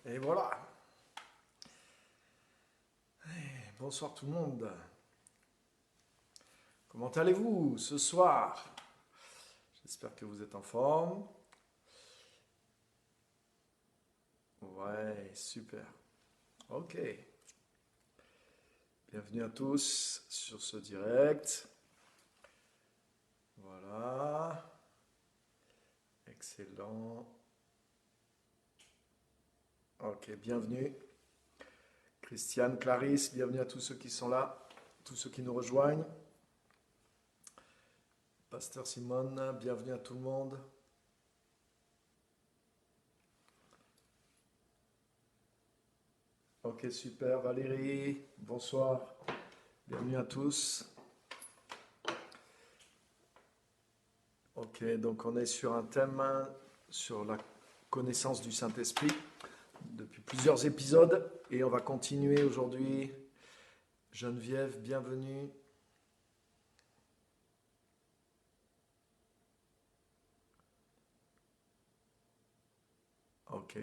Et voilà. Bonsoir tout le monde. Comment allez-vous ce soir? J'espère que vous êtes en forme. Ouais, super. Ok. Bienvenue à tous sur ce direct. Voilà. Excellent. Ok, bienvenue. Christiane, Clarisse, bienvenue à tous ceux qui sont là, tous ceux qui nous rejoignent. Pasteur Simone, bienvenue à tout le monde. Ok, super. Valérie, bonsoir. Bienvenue à tous. Ok, donc on est sur un thème sur la connaissance du Saint-Esprit depuis plusieurs épisodes et on va continuer aujourd'hui. Geneviève, bienvenue. Ok.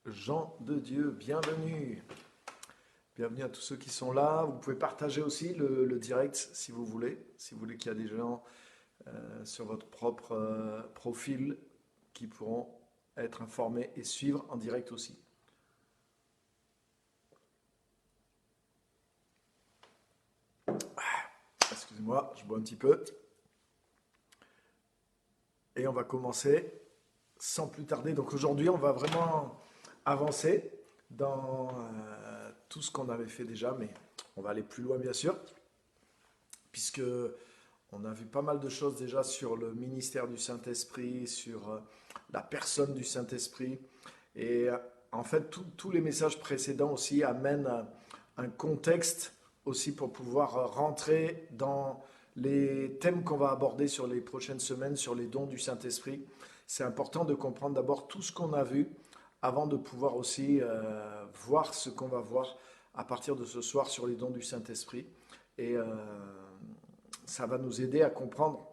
Jean de Dieu, bienvenue. Bienvenue à tous ceux qui sont là. Vous pouvez partager aussi le direct si vous voulez. Si vous voulez qu'il y a des gens sur votre propre profil qui pourront être informés et suivre en direct aussi. Excusez-moi, je bois un petit peu. Et on va commencer sans plus tarder. Donc aujourd'hui, on va vraiment avancer dans tout ce qu'on avait fait déjà, mais on va aller plus loin bien sûr, puisque on a vu pas mal de choses déjà sur le ministère du Saint-Esprit, sur la personne du Saint-Esprit. Et en fait, tous les messages précédents aussi amènent un contexte aussi pour pouvoir rentrer dans les thèmes qu'on va aborder sur les prochaines semaines, sur les dons du Saint-Esprit. C'est important de comprendre d'abord tout ce qu'on a vu avant de pouvoir aussi voir ce qu'on va voir à partir de ce soir sur les dons du Saint-Esprit. Et ça va nous aider à comprendre.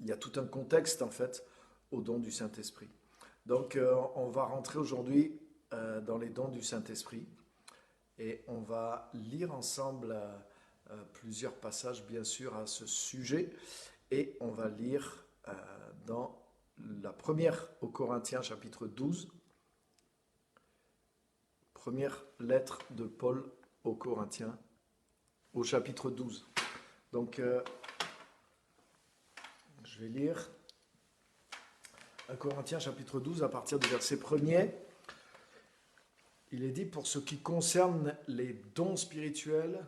Il y a tout un contexte en fait aux dons du Saint-Esprit. Donc on va rentrer aujourd'hui dans les dons du Saint-Esprit et on va lire ensemble plusieurs passages bien sûr à ce sujet et on va lire dans la première aux Corinthiens chapitre 12, première lettre de Paul aux Corinthiens au chapitre 12. Donc je vais lire 1 Corinthiens chapitre 12 à partir du verset 1er. Il est dit pour ce qui concerne les dons spirituels,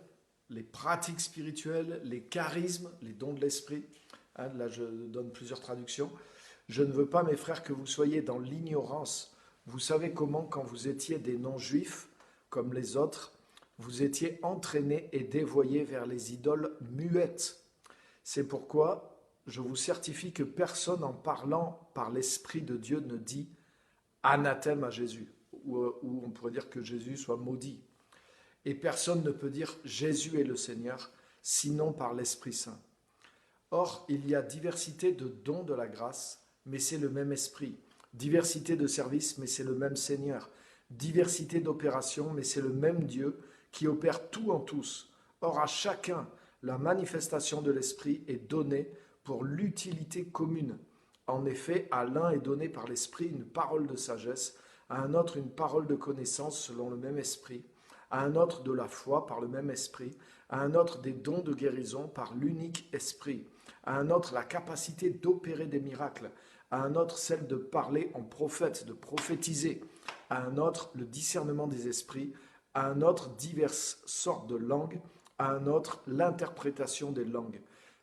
les pratiques spirituelles, les charismes, les dons de l'esprit. Hein, là, je donne plusieurs traductions. Je ne veux pas, mes frères, que vous soyez dans l'ignorance. Vous savez comment, quand vous étiez des non-juifs, comme les autres, vous étiez entraînés et dévoyés vers les idoles muettes. C'est pourquoi je vous certifie que personne en parlant par l'Esprit de Dieu ne dit anathème à Jésus, ou on pourrait dire que Jésus soit maudit. Et personne ne peut dire Jésus est le Seigneur, sinon par l'Esprit Saint. Or, il y a diversité de dons de la grâce, mais c'est le même Esprit. Diversité de services, mais c'est le même Seigneur. Diversité d'opérations, mais c'est le même Dieu qui opère tout en tous. Or, à chacun, la manifestation de l'Esprit est donnée pour l'utilité commune. En effet, à l'un est donné par l'Esprit une parole de sagesse, à un autre une parole de connaissance selon le même Esprit, à un autre de la foi par le même Esprit, à un autre des dons de guérison par l'unique Esprit, à un autre la capacité d'opérer des miracles, à un autre celle de parler en prophète, de prophétiser, à un autre le discernement des esprits, à un autre diverses sortes de langues, à un autre l'interprétation des langues.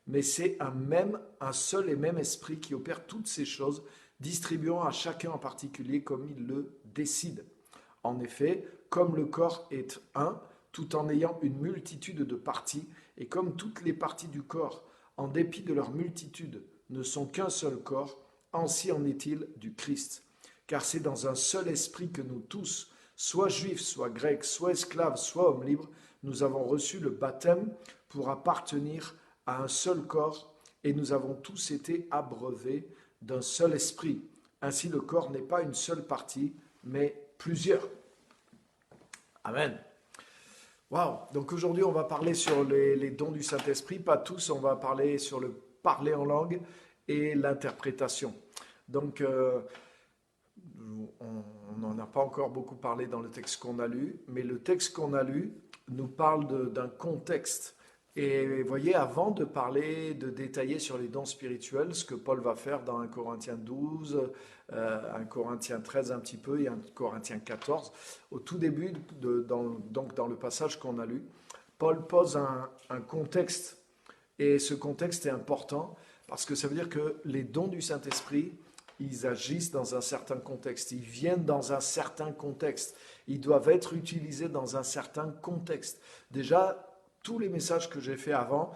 Mais c'est un seul et même esprit qui opère toutes ces choses, distribuant à chacun en particulier comme il le décide. En effet, comme le corps est un, tout en ayant une multitude de parties, et comme toutes les parties du corps, en dépit de leur multitude, ne sont qu'un seul corps, ainsi en est-il du Christ. Car c'est dans un seul esprit que nous tous, soit juifs, soit grecs, soit esclaves, soit hommes libres, nous avons reçu le baptême pour appartenir à un seul corps et nous avons tous été abreuvés d'un seul esprit. Ainsi, le corps n'est pas une seule partie, mais plusieurs. Amen. Waouh. Donc aujourd'hui, on va parler sur les dons du Saint-Esprit. Pas tous, on va parler sur le parler en langue et l'interprétation. Donc, on n'en a pas encore beaucoup parlé dans le texte qu'on a lu, mais le texte qu'on a lu nous parle d'un contexte. Et vous voyez, avant de parler, de détailler sur les dons spirituels, ce que Paul va faire dans 1 Corinthiens 12, 1 Corinthiens 13 un petit peu et 1 Corinthiens 14, au tout début, donc dans le passage qu'on a lu, Paul pose un contexte. Et ce contexte est important parce que ça veut dire que les dons du Saint-Esprit, ils agissent dans un certain contexte, ils viennent dans un certain contexte, ils doivent être utilisés dans un certain contexte. Déjà, tous les messages que j'ai faits avant,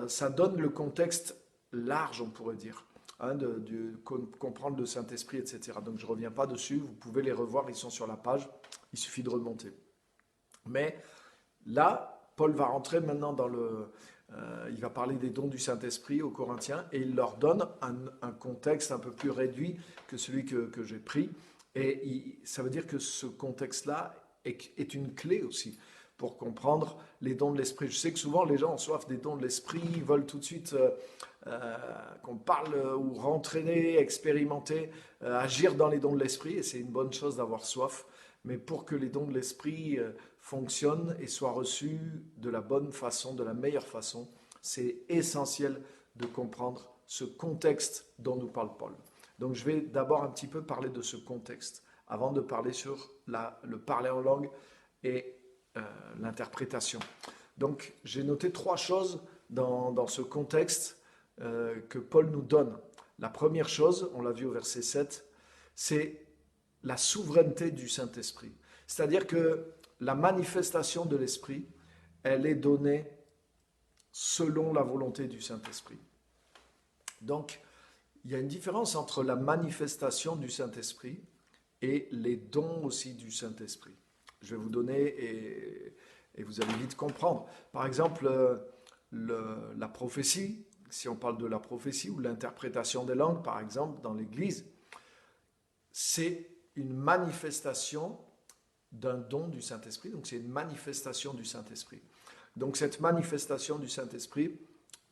ça donne le contexte large, on pourrait dire, hein, de comprendre le Saint-Esprit, etc. Donc je ne reviens pas dessus, vous pouvez les revoir, ils sont sur la page, il suffit de remonter. Mais là, Paul va rentrer maintenant il va parler des dons du Saint-Esprit aux Corinthiens et il leur donne un contexte un peu plus réduit que celui que j'ai pris. Et ça veut dire que ce contexte-là est une clé aussi pour comprendre les dons de l'Esprit. Je sais que souvent les gens ont soif des dons de l'Esprit, ils veulent tout de suite qu'on parle ou rentrer, expérimenter, agir dans les dons de l'Esprit, et c'est une bonne chose d'avoir soif. Mais pour que les dons de l'Esprit fonctionnent et soient reçus de la bonne façon, de la meilleure façon, c'est essentiel de comprendre ce contexte dont nous parle Paul. Donc je vais d'abord un petit peu parler de ce contexte, avant de parler sur le parler en langue et l'interprétation. Donc j'ai noté 3 choses dans ce contexte que Paul nous donne. La première chose, on l'a vu au verset 7, c'est la souveraineté du Saint-Esprit. C'est-à-dire que la manifestation de l'Esprit, elle est donnée selon la volonté du Saint-Esprit. Donc, il y a une différence entre la manifestation du Saint-Esprit et les dons aussi du Saint-Esprit. Je vais vous donner et vous allez vite comprendre. Par exemple, la prophétie, si on parle de la prophétie ou l'interprétation des langues, par exemple, dans l'Église, c'est une manifestation d'un don du Saint-Esprit, donc c'est une manifestation du Saint-Esprit. Donc cette manifestation du Saint-Esprit,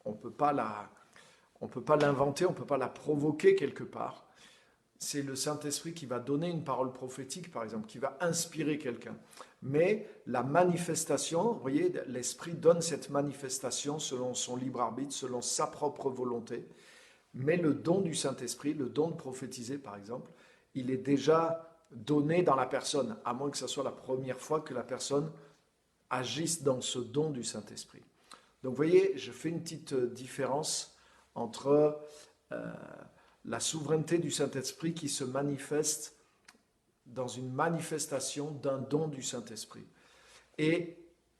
on ne peut pas l'inventer, on ne peut pas la provoquer quelque part. C'est le Saint-Esprit qui va donner une parole prophétique, par exemple, qui va inspirer quelqu'un. Mais la manifestation, vous voyez, l'Esprit donne cette manifestation selon son libre arbitre, selon sa propre volonté. Mais le don du Saint-Esprit, le don de prophétiser, par exemple, il est déjà donné dans la personne, à moins que ce soit la première fois que la personne agisse dans ce don du Saint-Esprit. Donc vous voyez, je fais une petite différence entre la souveraineté du Saint-Esprit qui se manifeste dans une manifestation d'un don du Saint-Esprit. Et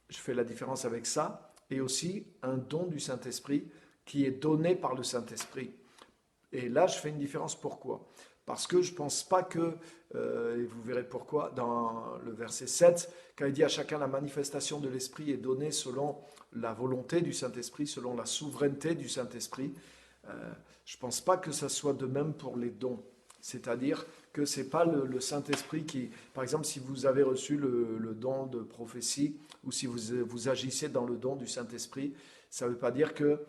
je fais la différence avec ça, et aussi un don du Saint-Esprit qui est donné par le Saint-Esprit. Et là, je fais une différence. Pourquoi ? Parce que je ne pense pas que, et vous verrez pourquoi, dans le verset 7, quand il dit à chacun la manifestation de l'Esprit est donnée selon la volonté du Saint-Esprit, selon la souveraineté du Saint-Esprit, je ne pense pas que ça soit de même pour les dons. C'est-à-dire que ce n'est pas le Saint-Esprit qui, par exemple, si vous avez reçu le don de prophétie ou si vous agissez dans le don du Saint-Esprit, ça ne veut pas dire que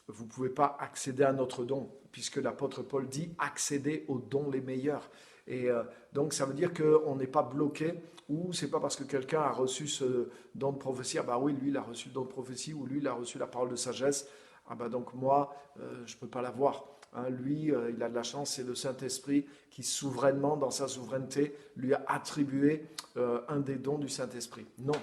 vous ne pouvez pas accéder à notre don, puisque l'apôtre Paul dit accéder aux dons les meilleurs. Et donc ça veut dire qu'on n'est pas bloqué, ou c'est pas parce que quelqu'un a reçu ce don de prophétie, ah bah oui, lui il a reçu le don de prophétie, ou lui il a reçu la parole de sagesse, ah bah donc moi je ne peux pas l'avoir. Hein, lui il a de la chance, c'est le Saint-Esprit qui souverainement, dans sa souveraineté, lui a attribué un des dons du Saint-Esprit. Non.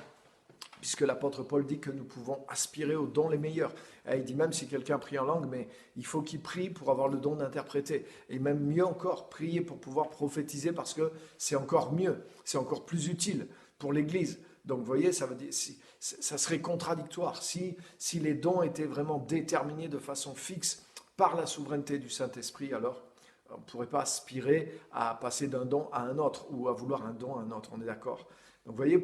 Puisque l'apôtre Paul dit que nous pouvons aspirer aux dons les meilleurs. Et il dit même si quelqu'un prie en langue, mais il faut qu'il prie pour avoir le don d'interpréter. Et même mieux encore, prier pour pouvoir prophétiser parce que c'est encore mieux, c'est encore plus utile pour l'Église. Donc vous voyez, ça veut dire, ça serait contradictoire si les dons étaient vraiment déterminés de façon fixe par la souveraineté du Saint-Esprit, alors On ne pourrait pas aspirer à passer d'un don à un autre ou à vouloir un don à un autre, on est d'accord. Donc voyez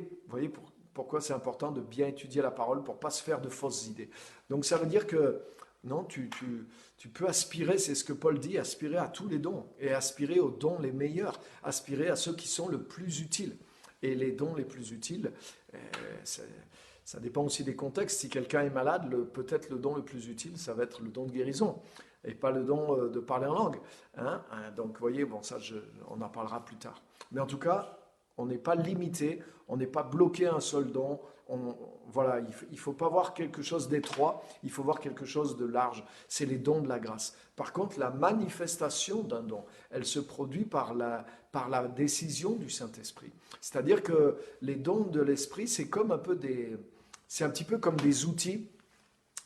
pourquoi c'est important de bien étudier la parole pour ne pas se faire de fausses idées. Donc ça veut dire que non, tu peux aspirer, c'est ce que Paul dit, aspirer à tous les dons et aspirer aux dons les meilleurs, aspirer à ceux qui sont le plus utiles. Et les dons les plus utiles, ça dépend aussi des contextes. Si quelqu'un est malade, peut-être le don le plus utile, ça va être le don de guérison et pas le don de parler en langue. Donc, vous voyez, bon, ça, on en parlera plus tard. Mais en tout cas, on n'est pas limité, on n'est pas bloqué à un seul don. Voilà, il ne faut pas voir quelque chose d'étroit, il faut voir quelque chose de large. C'est les dons de la grâce. Par contre, la manifestation d'un don, elle se produit par la décision du Saint-Esprit. C'est-à-dire que les dons de l'Esprit, c'est un petit peu comme des outils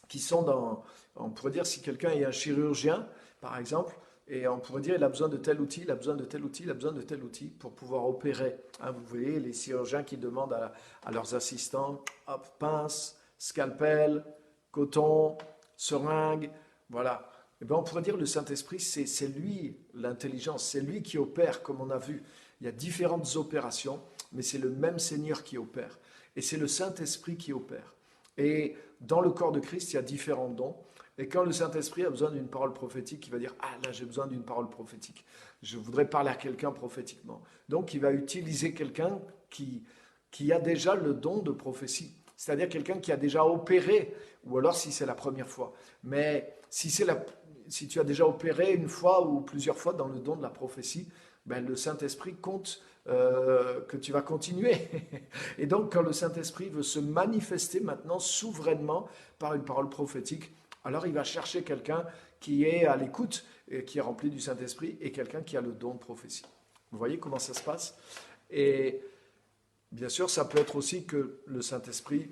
qui sont on pourrait dire si quelqu'un est un chirurgien, par exemple, et on pourrait dire il a besoin de tel outil, il a besoin de tel outil, il a besoin de tel outil pour pouvoir opérer. Vous voyez les chirurgiens qui demandent à leurs assistants, hop, pince, scalpel, coton, seringue, voilà. Et bien on pourrait dire le Saint-Esprit, c'est lui l'intelligence, c'est lui qui opère, comme on a vu. Il y a différentes opérations, mais c'est le même Seigneur qui opère. Et c'est le Saint-Esprit qui opère. Et dans le corps de Christ, il y a différents dons. Et quand le Saint-Esprit a besoin d'une parole prophétique, il va dire « Ah, là, j'ai besoin d'une parole prophétique. Je voudrais parler à quelqu'un prophétiquement. » Donc, il va utiliser quelqu'un qui a déjà le don de prophétie. C'est-à-dire quelqu'un qui a déjà opéré, ou alors si c'est la première fois. Mais si tu as déjà opéré une fois ou plusieurs fois dans le don de la prophétie, ben, le Saint-Esprit compte que tu vas continuer. Et donc, quand le Saint-Esprit veut se manifester maintenant souverainement par une parole prophétique, alors il va chercher quelqu'un qui est à l'écoute, qui est rempli du Saint-Esprit, et quelqu'un qui a le don de prophétie. Vous voyez comment ça se passe? Et bien sûr, ça peut être aussi que le Saint-Esprit,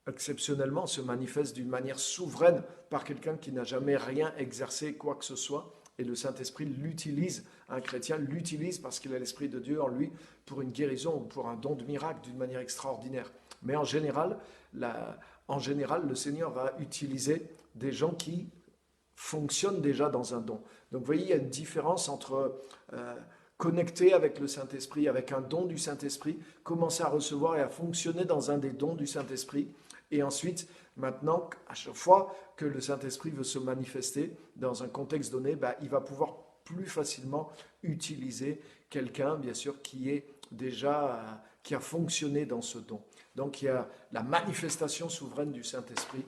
exceptionnellement, se manifeste d'une manière souveraine par quelqu'un qui n'a jamais rien exercé, quoi que ce soit. Et le Saint-Esprit l'utilise, un chrétien l'utilise parce qu'il a l'Esprit de Dieu en lui pour une guérison ou pour un don de miracle d'une manière extraordinaire. Mais en général, le Seigneur va utiliser des gens qui fonctionnent déjà dans un don. Donc vous voyez, il y a une différence entre connecter avec le Saint-Esprit, avec un don du Saint-Esprit, commencer à recevoir et à fonctionner dans un des dons du Saint-Esprit, et ensuite, maintenant, à chaque fois que le Saint-Esprit veut se manifester dans un contexte donné, il va pouvoir plus facilement utiliser quelqu'un, bien sûr, qui a fonctionné dans ce don. Donc, il y a la manifestation souveraine du Saint-Esprit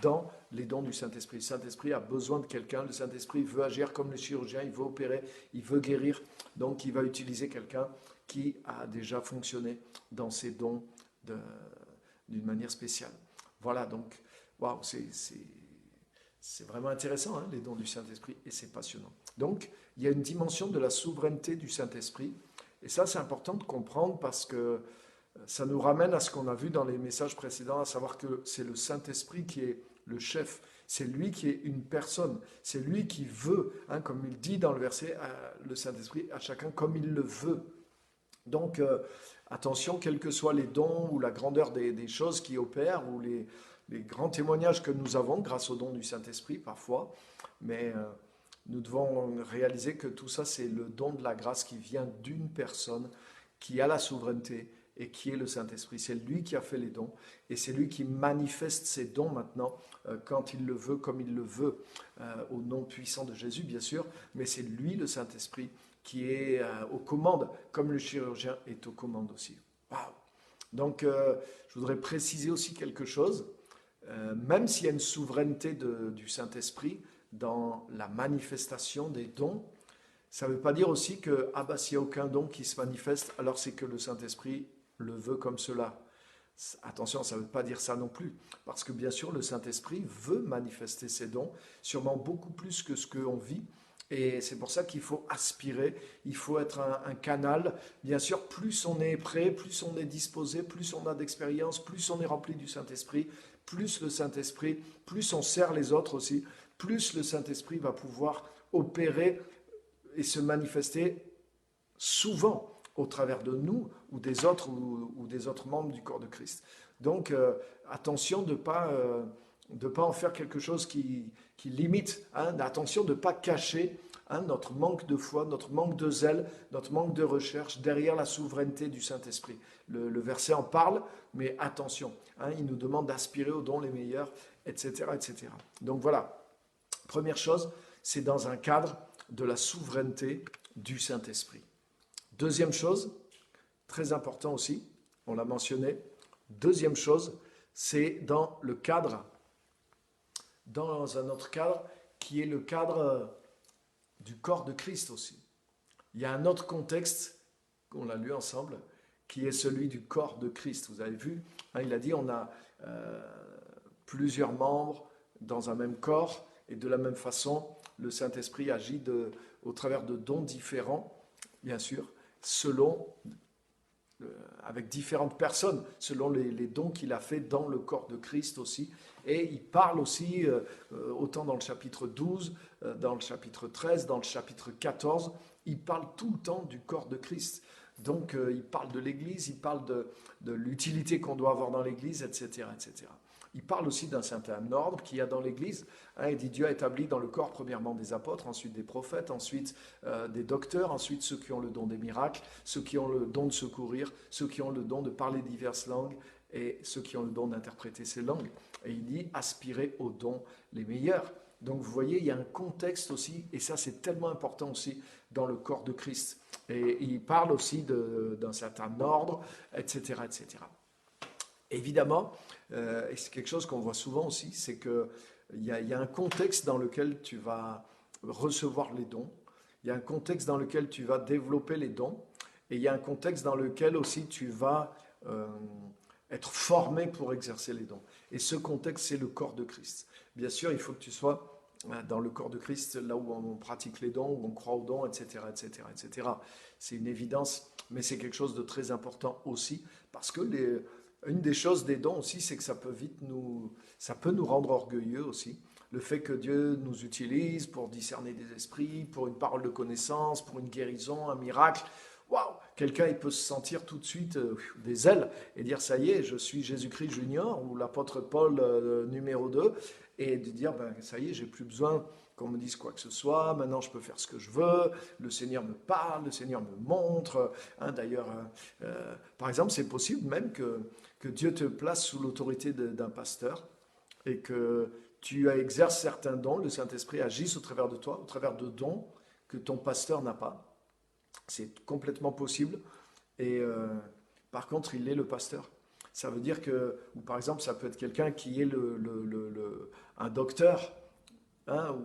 dans les dons du Saint-Esprit. Le Saint-Esprit a besoin de quelqu'un, le Saint-Esprit veut agir comme le chirurgien, il veut opérer, il veut guérir, donc il va utiliser quelqu'un qui a déjà fonctionné dans ces dons d'une manière spéciale. Voilà, donc, waouh, c'est vraiment intéressant, les dons du Saint-Esprit, et c'est passionnant. Donc, il y a une dimension de la souveraineté du Saint-Esprit, et ça, c'est important de comprendre parce que ça nous ramène à ce qu'on a vu dans les messages précédents, à savoir que c'est le Saint-Esprit qui est le chef, c'est lui qui est une personne, c'est lui qui veut, comme il dit dans le verset, le Saint-Esprit à chacun comme il le veut. Donc, attention, quels que soient les dons ou la grandeur des choses qui opèrent, ou les grands témoignages que nous avons grâce au don du Saint-Esprit parfois, mais nous devons réaliser que tout ça, c'est le don de la grâce qui vient d'une personne qui a la souveraineté et qui est le Saint-Esprit. C'est lui qui a fait les dons et c'est lui qui manifeste ses dons maintenant quand il le veut, comme il le veut, au nom puissant de Jésus, bien sûr, mais c'est lui, le Saint-Esprit, qui est aux commandes, comme le chirurgien est aux commandes aussi. Waouh! Donc, je voudrais préciser aussi quelque chose. Même s'il y a une souveraineté du Saint-Esprit dans la manifestation des dons, ça ne veut pas dire aussi que s'il n'y a aucun don qui se manifeste, alors c'est que le Saint-Esprit le veut comme cela. Attention, ça ne veut pas dire ça non plus, parce que bien sûr, le Saint-Esprit veut manifester ses dons, sûrement beaucoup plus que ce qu'on vit, et c'est pour ça qu'il faut aspirer, il faut être un canal. Bien sûr, plus on est prêt, plus on est disposé, plus on a d'expérience, plus on est rempli du Saint-Esprit, plus le Saint-Esprit, plus on sert les autres aussi, plus le Saint-Esprit va pouvoir opérer et se manifester souvent au travers de nous ou des autres membres du corps de Christ. Donc, attention de ne pas en faire quelque chose qui limite. Attention de ne pas cacher hein, notre manque de foi, notre manque de zèle, notre manque de recherche derrière la souveraineté du Saint-Esprit. Le verset en parle, mais attention, hein, il nous demande d'aspirer aux dons les meilleurs, etc., etc. Donc voilà, première chose, c'est dans un cadre de la souveraineté du Saint-Esprit. Deuxième chose, très important aussi, on l'a mentionné, deuxième chose, c'est dans le cadre, dans un autre cadre, qui est le cadre du corps de Christ aussi. Il y a un autre contexte, on l'a lu ensemble, qui est celui du corps de Christ. Vous avez vu, hein, il a dit on a plusieurs membres dans un même corps, et de la même façon, le Saint-Esprit agit au travers de dons différents, bien sûr, avec différentes personnes, selon les dons qu'il a fait dans le corps de Christ aussi. Et il parle aussi, autant dans le chapitre 12, dans le chapitre 13, dans le chapitre 14, il parle tout le temps du corps de Christ. Donc il parle de l'Église, il parle de l'utilité qu'on doit avoir dans l'Église, etc., etc. Il parle aussi d'un certain ordre qu'il y a dans l'Église. Hein, il dit Dieu a établi dans le corps premièrement des apôtres, ensuite des prophètes, ensuite des docteurs, ensuite ceux qui ont le don des miracles, ceux qui ont le don de secourir, ceux qui ont le don de parler diverses langues et ceux qui ont le don d'interpréter ces langues. Et il dit aspirer aux dons les meilleurs. Donc vous voyez, il y a un contexte aussi, et ça c'est tellement important aussi dans le corps de Christ. Et il parle aussi d'un certain ordre, etc., etc. Évidemment, et c'est quelque chose qu'on voit souvent aussi, c'est qu'il y a un contexte dans lequel tu vas recevoir les dons, il y a un contexte dans lequel tu vas développer les dons, et il y a un contexte dans lequel aussi tu vas être formé pour exercer les dons. Et ce contexte, c'est le corps de Christ. Bien sûr, il faut que tu sois dans le corps de Christ, là où on pratique les dons, où on croit aux dons, etc., etc., etc. C'est une évidence, mais c'est quelque chose de très important aussi, parce que une des choses des dons aussi, c'est que ça peut nous rendre orgueilleux aussi. Le fait que Dieu nous utilise pour discerner des esprits, pour une parole de connaissance, pour une guérison, un miracle. Waouh! Quelqu'un, il peut se sentir tout de suite des ailes et dire ça y est, je suis Jésus-Christ junior ou l'apôtre Paul numéro 2 et de dire ben, ça y est, j'ai plus besoin qu'on me dise quoi que ce soit, maintenant je peux faire ce que je veux, le Seigneur me parle, le Seigneur me montre. Hein, d'ailleurs, par exemple, c'est possible même que Dieu te place sous l'autorité d'un pasteur et que tu exerces certains dons, le Saint-Esprit agisse au travers de toi, au travers de dons que ton pasteur n'a pas. C'est complètement possible. Et par contre, il est le pasteur. Ça veut dire que, ou par exemple, ça peut être quelqu'un qui est un docteur, hein,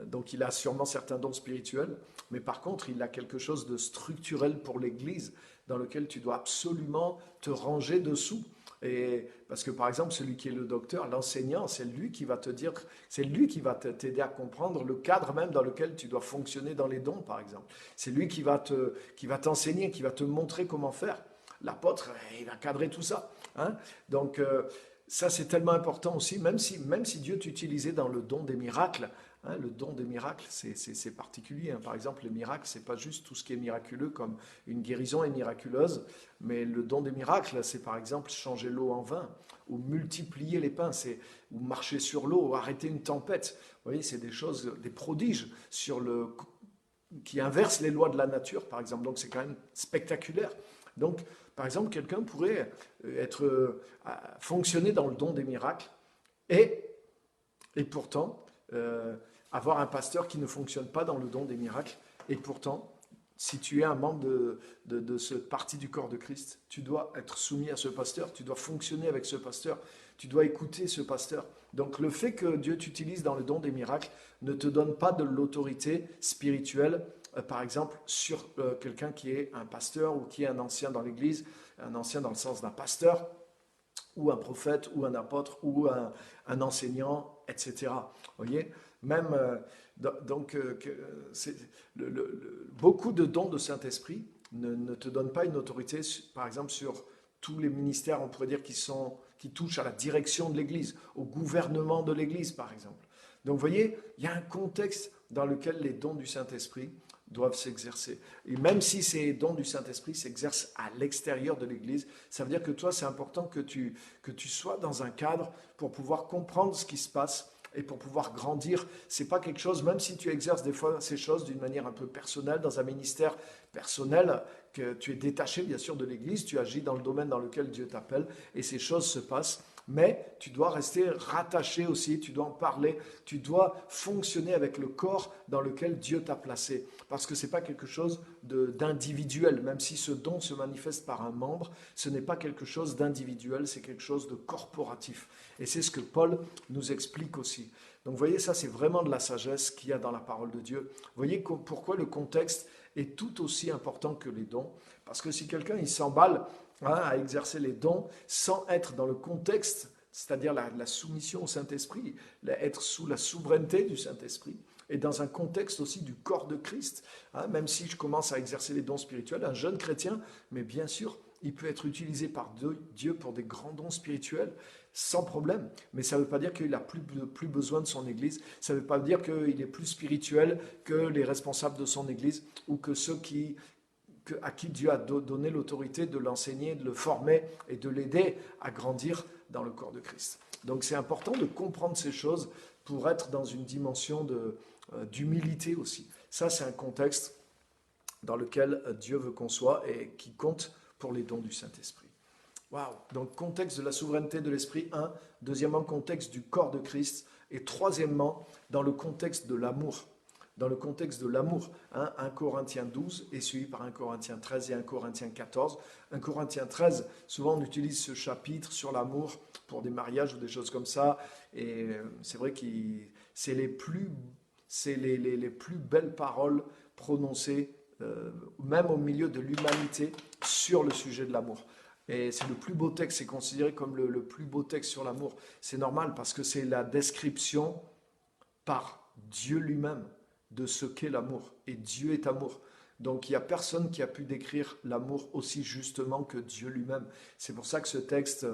donc il a sûrement certains dons spirituels, mais par contre, il a quelque chose de structurel pour l'Église, dans lequel tu dois absolument te ranger dessous. Et parce que par exemple, celui qui est le docteur, l'enseignant, c'est lui qui va te dire, c'est lui qui va t'aider à comprendre le cadre même dans lequel tu dois fonctionner dans les dons, par exemple. C'est lui qui va t'enseigner, qui va te montrer comment faire. L'apôtre, il va cadrer tout ça. Hein. Donc ça, c'est tellement important aussi, même si Dieu t'utilisait dans le don des miracles. Hein, le don des miracles, c'est particulier. Hein. Par exemple, les miracles, c'est pas juste tout ce qui est miraculeux, comme une guérison est miraculeuse, mais le don des miracles, c'est par exemple changer l'eau en vin, ou multiplier les pains, ou marcher sur l'eau, ou arrêter une tempête. Vous voyez, c'est des choses, des prodiges qui inversent les lois de la nature, par exemple. Donc c'est quand même spectaculaire. Donc, par exemple, quelqu'un pourrait fonctionner dans le don des miracles et pourtant avoir un pasteur qui ne fonctionne pas dans le don des miracles. Et pourtant, si tu es un membre de cette partie du corps de Christ, tu dois être soumis à ce pasteur, tu dois fonctionner avec ce pasteur, tu dois écouter ce pasteur. Donc le fait que Dieu t'utilise dans le don des miracles ne te donne pas de l'autorité spirituelle, par exemple, sur quelqu'un qui est un pasteur ou qui est un ancien dans l'Église, un ancien dans le sens d'un pasteur, ou un prophète, ou un apôtre, ou un enseignant, etc. Vous voyez, même, beaucoup de dons de Saint-Esprit ne te donnent pas une autorité, par exemple, sur tous les ministères, on pourrait dire, qui touchent à la direction de l'Église, au gouvernement de l'Église, par exemple. Donc, vous voyez, il y a un contexte dans lequel les dons du Saint-Esprit doivent s'exercer. Et même si ces dons du Saint-Esprit s'exercent à l'extérieur de l'Église, ça veut dire que toi, c'est important que tu sois dans un cadre pour pouvoir comprendre ce qui se passe et pour pouvoir grandir. C'est pas quelque chose, même si tu exerces des fois ces choses d'une manière un peu personnelle, dans un ministère personnel, que tu es détaché bien sûr de l'Église, tu agis dans le domaine dans lequel Dieu t'appelle, et ces choses se passent. Mais tu dois rester rattaché aussi, tu dois en parler, tu dois fonctionner avec le corps dans lequel Dieu t'a placé. Parce que ce n'est pas quelque chose d'individuel, même si ce don se manifeste par un membre, ce n'est pas quelque chose d'individuel, c'est quelque chose de corporatif. Et c'est ce que Paul nous explique aussi. Donc vous voyez, ça c'est vraiment de la sagesse qu'il y a dans la parole de Dieu. Vous voyez pourquoi le contexte est tout aussi important que les dons. Parce que si quelqu'un il s'emballe à exercer les dons sans être dans le contexte, c'est-à-dire la soumission au Saint-Esprit, être sous la souveraineté du Saint-Esprit, et dans un contexte aussi du corps de Christ. Même si je commence à exercer les dons spirituels, un jeune chrétien, mais bien sûr, il peut être utilisé par Dieu pour des grands dons spirituels, sans problème. Mais ça ne veut pas dire qu'il n'a plus besoin de son Église, ça ne veut pas dire qu'il est plus spirituel que les responsables de son Église, ou que ceux à qui Dieu a donné l'autorité de l'enseigner, de le former et de l'aider à grandir dans le corps de Christ. Donc c'est important de comprendre ces choses pour être dans une dimension d'humilité aussi. Ça, c'est un contexte dans lequel Dieu veut qu'on soit et qui compte pour les dons du Saint-Esprit. Waouh! Donc contexte de la souveraineté de l'Esprit, 1. Deuxièmement, contexte du corps de Christ. Et troisièmement, dans le contexte de l'amour. Dans le contexte de l'amour, 1 Corinthiens 12 est suivi par 1 Corinthiens 13 et 1 Corinthiens 14. 1 Corinthiens 13, souvent on utilise ce chapitre sur l'amour pour des mariages ou des choses comme ça. Et c'est vrai que c'est les plus belles paroles prononcées, même au milieu de l'humanité, sur le sujet de l'amour. Et c'est le plus beau texte, c'est considéré comme le plus beau texte sur l'amour. C'est normal parce que c'est la description par Dieu lui-même de ce qu'est l'amour. Et Dieu est amour. Donc il n'y a personne qui a pu décrire l'amour aussi justement que Dieu lui-même. C'est pour ça que ce texte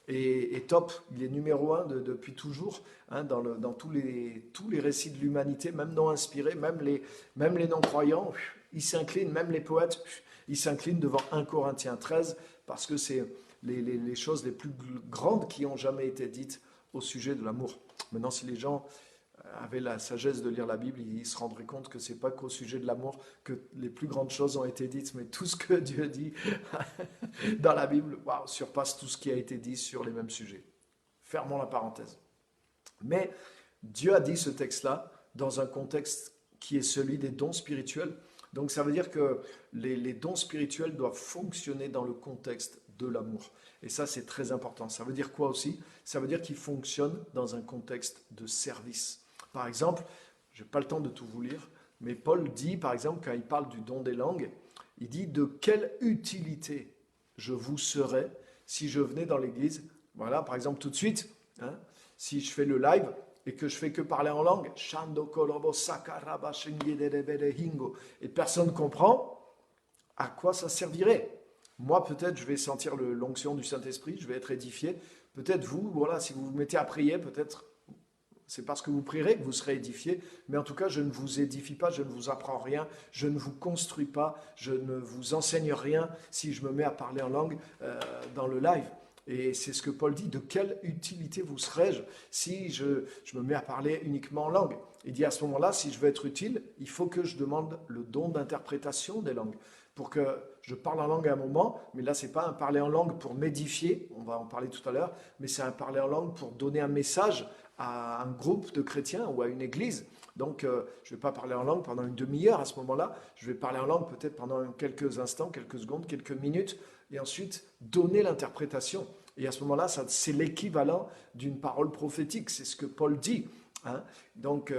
est top. Il est numéro 1 depuis toujours, dans tous les récits de l'humanité, même non inspirés, même les non-croyants, ils s'inclinent, même les poètes, ils s'inclinent devant 1 Corinthiens 13 parce que c'est les choses les plus grandes qui ont jamais été dites au sujet de l'amour. Maintenant, si les gens avaient la sagesse de lire la Bible, ils se rendraient compte que c'est pas qu'au sujet de l'amour que les plus grandes choses ont été dites, mais tout ce que Dieu dit dans la Bible surpasse tout ce qui a été dit sur les mêmes sujets. Fermons la parenthèse. Mais Dieu a dit ce texte-là dans un contexte qui est celui des dons spirituels. Donc ça veut dire que les dons spirituels doivent fonctionner dans le contexte de l'amour. Et ça, c'est très important. Ça veut dire quoi aussi? Ça veut dire qu'ils fonctionnent dans un contexte de service. Par exemple, je n'ai pas le temps de tout vous lire, mais Paul dit, par exemple, quand il parle du don des langues, il dit « De quelle utilité je vous serais si je venais dans l'église ?» Voilà, par exemple, tout de suite, si je fais le live et que je fais que parler en langue, et personne ne comprend, à quoi ça servirait? Moi, peut-être, je vais sentir l'onction du Saint-Esprit, je vais être édifié. Peut-être vous, voilà, si vous vous mettez à prier, peut-être c'est parce que vous prierez que vous serez édifié. Mais en tout cas, je ne vous édifie pas, je ne vous apprends rien, je ne vous construis pas, je ne vous enseigne rien si je me mets à parler en langue dans le live. Et c'est ce que Paul dit, de quelle utilité vous serais-je si je me mets à parler uniquement en langue? Il dit à ce moment-là, si je veux être utile, il faut que je demande le don d'interprétation des langues. Pour que je parle en langue à un moment, mais là, ce n'est pas un parler en langue pour m'édifier, on va en parler tout à l'heure, mais c'est un parler en langue pour donner un message à un groupe de chrétiens ou à une église. Donc, je ne vais pas parler en langue pendant une demi-heure à ce moment-là, je vais parler en langue peut-être pendant quelques instants, quelques secondes, quelques minutes, et ensuite donner l'interprétation. Et à ce moment-là, c'est l'équivalent d'une parole prophétique, c'est ce que Paul dit. Donc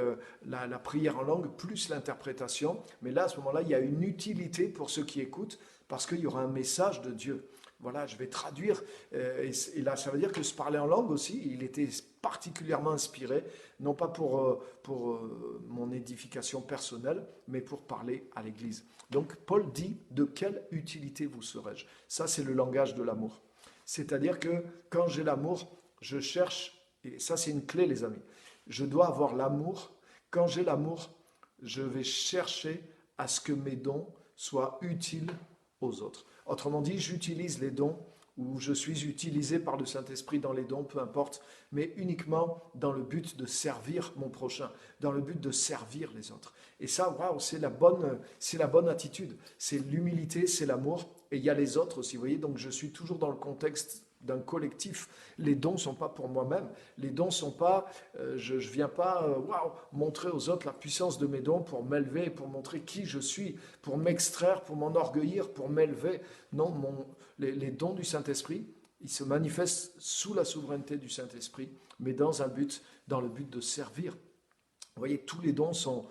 la prière en langue plus l'interprétation, mais là à ce moment-là il y a une utilité pour ceux qui écoutent parce qu'il y aura un message de Dieu. Voilà, je vais traduire et là ça veut dire que ce parler en langue aussi, il était particulièrement inspiré, non pas pour mon édification personnelle, mais pour parler à l'Église. Donc Paul dit, de quelle utilité vous serais-je? Ça c'est le langage de l'amour. C'est-à-dire que quand j'ai l'amour, je cherche, et ça c'est une clé les amis, je dois avoir l'amour. Quand j'ai l'amour, je vais chercher à ce que mes dons soient utiles aux autres. Autrement dit, j'utilise les dons où je suis utilisé par le Saint-Esprit dans les dons, peu importe, mais uniquement dans le but de servir mon prochain, dans le but de servir les autres. Et ça, waouh, c'est la bonne attitude, c'est l'humilité, c'est l'amour, et il y a les autres aussi, vous voyez, donc je suis toujours dans le contexte d'un collectif. Les dons ne sont pas pour moi-même. Les dons ne sont pas, je ne viens pas montrer aux autres la puissance de mes dons pour m'élever, pour montrer qui je suis, pour m'extraire, pour m'enorgueillir, pour m'élever. Non, les dons du Saint-Esprit, ils se manifestent sous la souveraineté du Saint-Esprit, mais dans le but de servir. Vous voyez, tous les dons sont,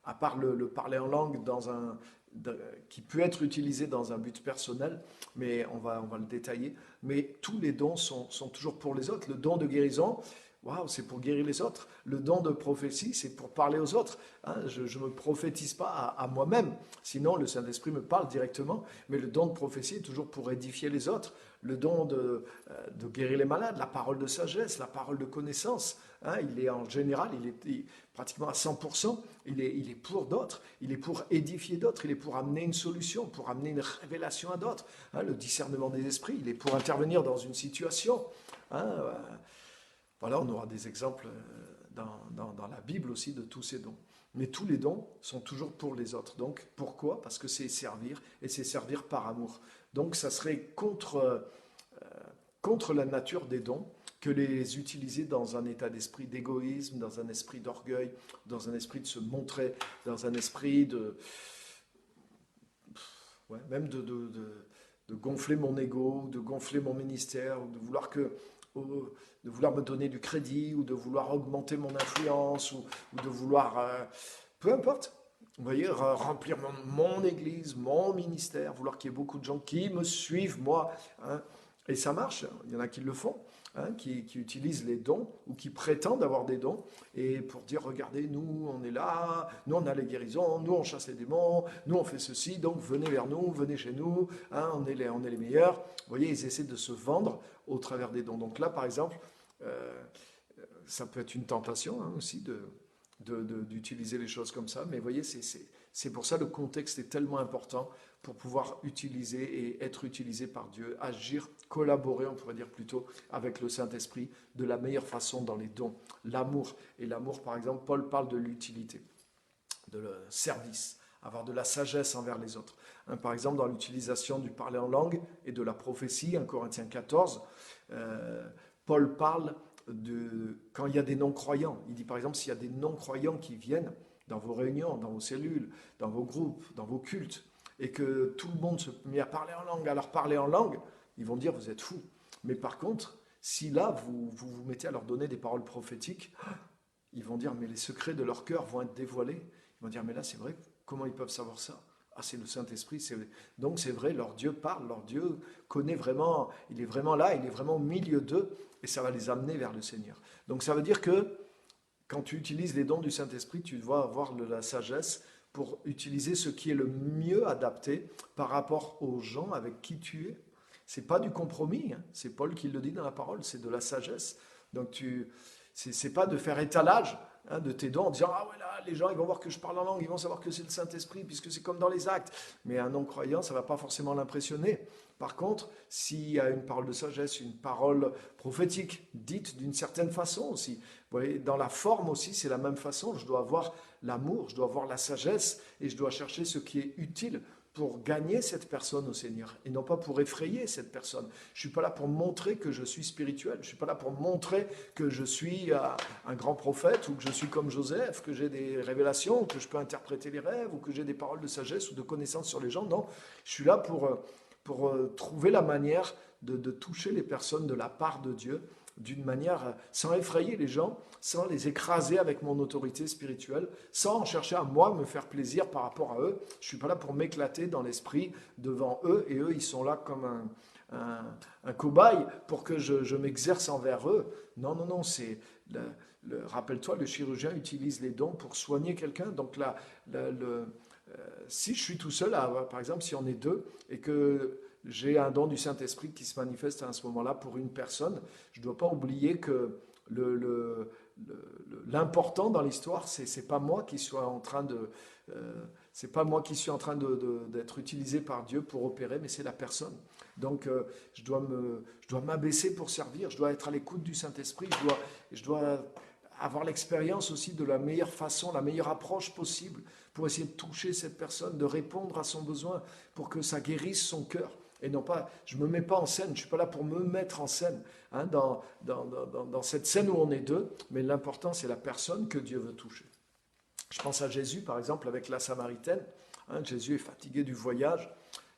à part le parler en langue qui peut être utilisé dans un but personnel, mais on va le détailler. Mais tous les dons sont toujours pour les autres. Le don de guérison, waouh, c'est pour guérir les autres. Le don de prophétie, c'est pour parler aux autres. Hein, je ne me prophétise pas à moi-même, sinon le Saint-Esprit me parle directement. Mais le don de prophétie est toujours pour édifier les autres. Le don de guérir les malades, la parole de sagesse, la parole de connaissance. Hein, il est en général, pratiquement à 100%, il est pour d'autres, il est pour édifier d'autres, il est pour amener une solution, pour amener une révélation à d'autres. Hein, le discernement des esprits, il est pour intervenir dans une situation. Hein, voilà, on aura des exemples dans la Bible aussi de tous ces dons. Mais tous les dons sont toujours pour les autres. Donc, pourquoi? Parce que c'est servir, et c'est servir par amour. Donc, ça serait contre la nature des dons que les utiliser dans un état d'esprit d'égoïsme, dans un esprit d'orgueil, dans un esprit de se montrer, dans un esprit même de gonfler mon ego, de gonfler mon ministère, ou de vouloir me donner du crédit, ou de vouloir augmenter mon influence, ou de vouloir, peu importe, vous voyez, remplir mon église, mon ministère, vouloir qu'il y ait beaucoup de gens qui me suivent, moi. Hein, et ça marche, il y en a qui le font. Hein, qui utilisent les dons ou qui prétendent avoir des dons et pour dire regardez, nous on est là, nous on a les guérisons, nous on chasse les démons, nous on fait ceci, donc venez vers nous, venez chez nous, hein, on est les meilleurs. Vous voyez, ils essaient de se vendre au travers des dons. Donc là par exemple, ça peut être une tentation hein, aussi d'utiliser les choses comme ça, mais vous voyez, c'est pour ça le contexte est tellement important pour pouvoir utiliser et être utilisé par Dieu, agir, collaborer, on pourrait dire plutôt, avec le Saint-Esprit de la meilleure façon dans les dons. L'amour. Et l'amour, par exemple, Paul parle de l'utilité, de le service, avoir de la sagesse envers les autres. Hein, par exemple, dans l'utilisation du parler en langue et de la prophétie, 1 Corinthiens 14, Paul parle quand il y a des non-croyants. Il dit par exemple, s'il y a des non-croyants qui viennent dans vos réunions, dans vos cellules, dans vos groupes, dans vos cultes, et que tout le monde se met à parler en langue, à leur parler en langue, ils vont dire vous êtes fous. Mais par contre, si là vous mettez à leur donner des paroles prophétiques, ils vont dire mais les secrets de leur cœur vont être dévoilés. Ils vont dire mais là c'est vrai, comment ils peuvent savoir ça? Ah, c'est le Saint-Esprit. Donc c'est vrai, leur Dieu parle, leur Dieu connaît vraiment, il est vraiment là, il est vraiment au milieu d'eux, et ça va les amener vers le Seigneur. Donc ça veut dire que quand tu utilises les dons du Saint-Esprit, tu dois avoir de la sagesse pour utiliser ce qui est le mieux adapté par rapport aux gens avec qui tu es. C'est pas du compromis, hein. C'est Paul qui le dit dans la parole, c'est de la sagesse. Donc c'est pas de faire étalage hein, de tes dons en disant ah ouais là les gens ils vont voir que je parle en langue, ils vont savoir que c'est le Saint-Esprit puisque c'est comme dans les actes. Mais un non-croyant ça va pas forcément l'impressionner. Par contre, s'il y a une parole de sagesse, une parole prophétique dite d'une certaine façon aussi, vous voyez, dans la forme aussi c'est la même façon. Je dois avoir l'amour, je dois avoir la sagesse et je dois chercher ce qui est utile pour gagner cette personne au Seigneur et non pas pour effrayer cette personne. Je ne suis pas là pour montrer que je suis spirituel, je ne suis pas là pour montrer que je suis un grand prophète ou que je suis comme Joseph, que j'ai des révélations, que je peux interpréter les rêves ou que j'ai des paroles de sagesse ou de connaissance sur les gens. Non, je suis là pour trouver la manière de toucher les personnes de la part de Dieu d'une manière sans effrayer les gens, sans les écraser avec mon autorité spirituelle, sans chercher à moi me faire plaisir par rapport à eux. Je ne suis pas là pour m'éclater dans l'esprit devant eux, et eux, ils sont là comme un cobaye pour que je m'exerce envers eux. Non, non, non, rappelle-toi, le chirurgien utilise les dons pour soigner quelqu'un. Donc là, si je suis tout seul, par exemple, si on est deux, et que j'ai un don du Saint-Esprit qui se manifeste à ce moment-là pour une personne, je ne dois pas oublier que l'important dans l'histoire, c'est pas moi qui sois en train C'est pas moi qui suis en train d'être utilisé par Dieu pour opérer, mais c'est la personne. Donc, je dois m'abaisser pour servir, je dois être à l'écoute du Saint-Esprit, je dois avoir l'expérience aussi de la meilleure façon, la meilleure approche possible pour essayer de toucher cette personne, de répondre à son besoin, pour que ça guérisse son cœur. Et non pas, je ne me mets pas en scène, je ne suis pas là pour me mettre en scène, hein, dans cette scène où on est deux, mais l'important c'est la personne que Dieu veut toucher. Je pense à Jésus, par exemple, avec la Samaritaine. Hein, Jésus est fatigué du voyage.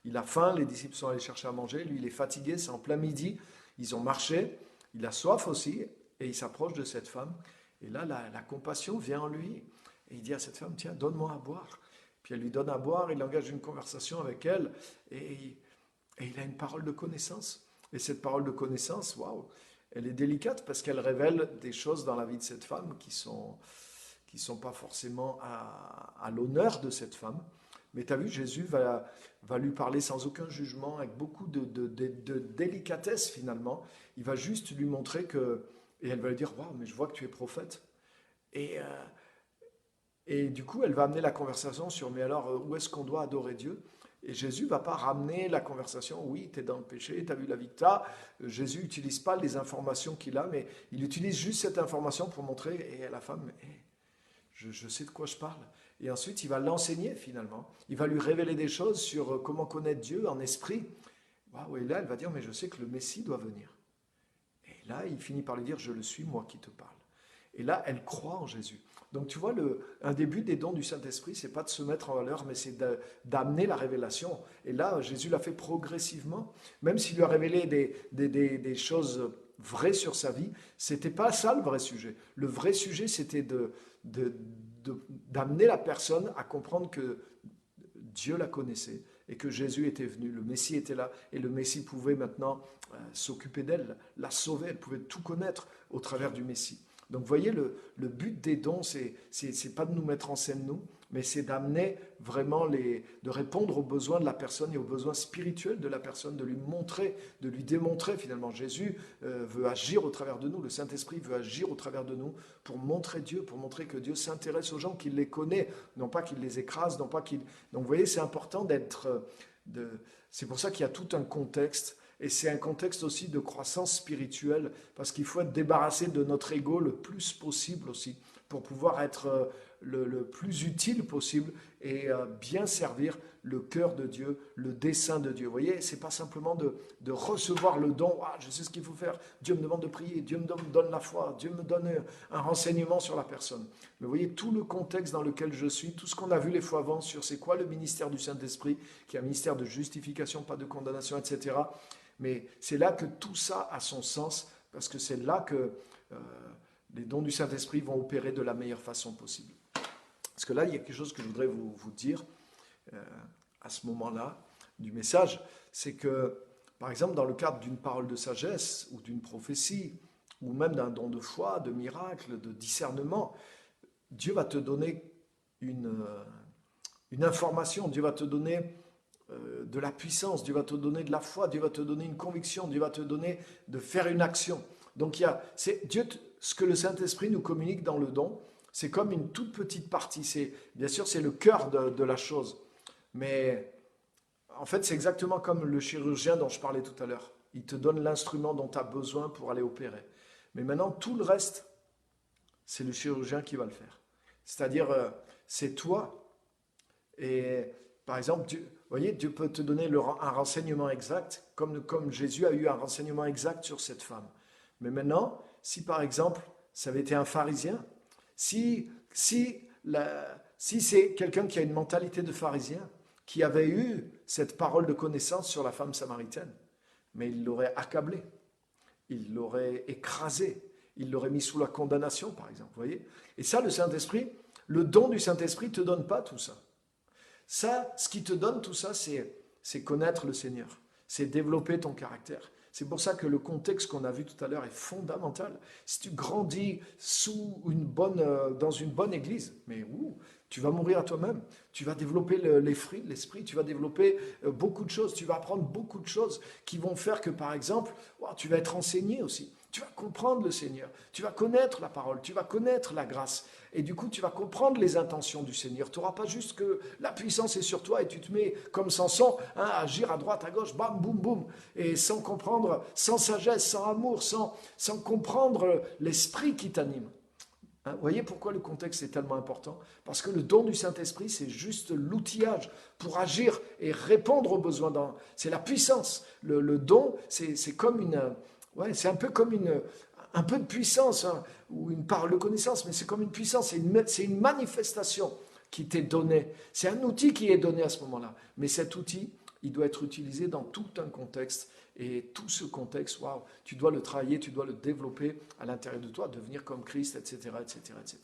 Il a faim, les disciples sont allés chercher à manger. Lui, il est fatigué, c'est en plein midi. Ils ont marché. Il a soif aussi. Et il s'approche de cette femme. Et là, la compassion vient en lui. Et il dit à cette femme, tiens, donne-moi à boire. Puis elle lui donne à boire. Il engage une conversation avec elle. Et il a une parole de connaissance. Et cette parole de connaissance, waouh, elle est délicate parce qu'elle révèle des choses dans la vie de cette femme qui sont pas forcément à l'honneur de cette femme. Mais tu as vu, Jésus va lui parler sans aucun jugement, avec beaucoup de délicatesse finalement. Il va juste lui montrer que... Et elle va lui dire, waouh, mais je vois que tu es prophète. Et du coup, elle va amener la conversation sur, mais alors, où est-ce qu'on doit adorer Dieu? Et Jésus ne va pas ramener la conversation, oui, tu es dans le péché, tu as vu la vie que tu as. Jésus n'utilise pas les informations qu'il a, mais il utilise juste cette information pour montrer, et à la femme, je sais de quoi je parle. Et ensuite, il va l'enseigner finalement. Il va lui révéler des choses sur comment connaître Dieu en esprit. Waouh, et là, elle va dire, mais je sais que le Messie doit venir. Et là, il finit par lui dire, je le suis, moi qui te parle. Et là, elle croit en Jésus. Donc tu vois, un des buts des dons du Saint-Esprit, c'est pas de se mettre en valeur, mais c'est d'amener la révélation. Et là, Jésus l'a fait progressivement. Même s'il lui a révélé des choses vraies sur sa vie, c'était pas ça le vrai sujet. Le vrai sujet, c'était d'amener la personne à comprendre que Dieu la connaissait et que Jésus était venu, le Messie était là, et le Messie pouvait maintenant s'occuper d'elle, la sauver, elle pouvait tout connaître au travers du Messie. Donc vous voyez, le but des dons, c'est pas de nous mettre en scène nous, mais c'est d'amener vraiment de répondre aux besoins de la personne et aux besoins spirituels de la personne, de lui montrer, de lui démontrer finalement. Jésus veut agir au travers de nous, le Saint-Esprit veut agir au travers de nous pour montrer Dieu, pour montrer que Dieu s'intéresse aux gens, qu'il les connaît, non pas qu'il les écrase, non pas qu'il... Donc vous voyez, c'est important c'est pour ça qu'il y a tout un contexte. Et c'est un contexte aussi de croissance spirituelle, parce qu'il faut être débarrassé de notre ego le plus possible aussi, pour pouvoir être le plus utile possible et bien servir le cœur de Dieu, le dessein de Dieu. Vous voyez, c'est pas simplement de recevoir le don, ah, je sais ce qu'il faut faire, Dieu me demande de prier, Dieu me donne la foi, Dieu me donne un renseignement sur la personne. Mais vous voyez, tout le contexte dans lequel je suis, tout ce qu'on a vu les fois avant sur c'est quoi le ministère du Saint-Esprit, qui est un ministère de justification, pas de condamnation, etc. Mais c'est là que tout ça a son sens, parce que c'est là que les dons du Saint-Esprit vont opérer de la meilleure façon possible. Parce que là, il y a quelque chose que je voudrais vous dire à ce moment-là du message, c'est que, par exemple, dans le cadre d'une parole de sagesse ou d'une prophétie, ou même d'un don de foi, de miracle, de discernement, Dieu va te donner une information, Dieu va te donner de la puissance, Dieu va te donner de la foi, Dieu va te donner une conviction, Dieu va te donner de faire une action. Donc Dieu, ce que le Saint-Esprit nous communique dans le don, c'est comme une toute petite partie. Bien sûr, c'est le cœur de la chose. Mais en fait, c'est exactement comme le chirurgien dont je parlais tout à l'heure. Il te donne l'instrument dont tu as besoin pour aller opérer. Mais maintenant, tout le reste, c'est le chirurgien qui va le faire. C'est-à-dire, c'est toi. Et par exemple, Dieu peut te donner un renseignement exact, comme Jésus a eu un renseignement exact sur cette femme. Mais maintenant, si par exemple, ça avait été un pharisien, si c'est quelqu'un qui a une mentalité de pharisien, qui avait eu cette parole de connaissance sur la femme samaritaine, mais il l'aurait accablé, il l'aurait écrasé, il l'aurait mis sous la condamnation, par exemple. Vous voyez ? Et ça, le Saint-Esprit, le don du Saint-Esprit ne te donne pas tout ça. Ça, ce qui te donne tout ça, c'est connaître le Seigneur, c'est développer ton caractère. C'est pour ça que le contexte qu'on a vu tout à l'heure est fondamental. Si tu grandis dans une bonne église, mais tu vas mourir à toi-même. Tu vas développer l'esprit, tu vas développer beaucoup de choses, tu vas apprendre beaucoup de choses qui vont faire que, par exemple, tu vas être enseigné aussi. Tu vas comprendre le Seigneur, tu vas connaître la parole, tu vas connaître la grâce. Et du coup, tu vas comprendre les intentions du Seigneur. Tu n'auras pas juste que la puissance est sur toi et tu te mets comme Samson à agir à droite, à gauche, bam, boum, boum. Et sans comprendre, sans sagesse, sans amour, sans comprendre l'esprit qui t'anime. Vous voyez pourquoi le contexte est tellement important? Parce que le don du Saint-Esprit, c'est juste l'outillage pour agir et répondre aux besoins. C'est la puissance. Le don, c'est comme c'est un peu comme un peu de puissance, hein, ou une parole de connaissance, mais c'est comme une puissance, c'est une manifestation qui t'est donnée. C'est un outil qui est donné à ce moment-là. Mais cet outil, il doit être utilisé dans tout un contexte. Et tout ce contexte, waouh, tu dois le travailler, tu dois le développer à l'intérieur de toi, devenir comme Christ, etc., etc., etc.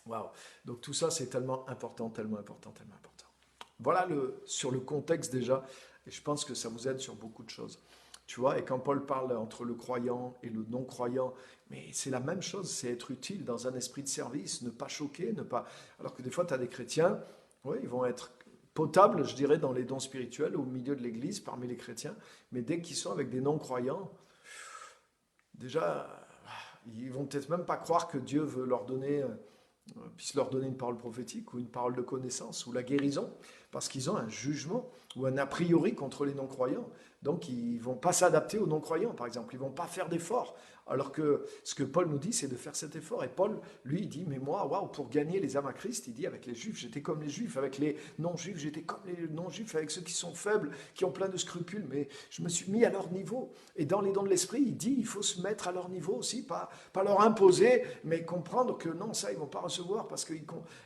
Waouh. Donc tout ça, c'est tellement important, tellement important, tellement important. Voilà sur le contexte déjà, et je pense que ça vous aide sur beaucoup de choses. Tu vois, et quand Paul parle entre le croyant et le non-croyant, mais c'est la même chose, c'est être utile dans un esprit de service, ne pas choquer, ne pas... Alors que des fois, tu as des chrétiens, oui, ils vont être potables, je dirais, dans les dons spirituels, au milieu de l'Église, parmi les chrétiens, mais dès qu'ils sont avec des non-croyants, déjà, ils vont peut-être même pas croire que Dieu veut leur donner, puisse leur donner une parole prophétique ou une parole de connaissance ou la guérison, parce qu'ils ont un jugement ou un a priori contre les non-croyants. Donc, ils ne vont pas s'adapter aux non-croyants, par exemple. Ils ne vont pas faire d'efforts. Alors que ce que Paul nous dit, c'est de faire cet effort. Et Paul, lui, il dit, mais moi, waouh, pour gagner les âmes à Christ, il dit, avec les Juifs, j'étais comme les Juifs. Avec les non-Juifs, j'étais comme les non-Juifs. Avec ceux qui sont faibles, qui ont plein de scrupules. Mais je me suis mis à leur niveau. Et dans les dons de l'esprit, il dit, il faut se mettre à leur niveau aussi. Pas leur imposer, mais comprendre que non, ça, ils ne vont pas recevoir parce qu'ils...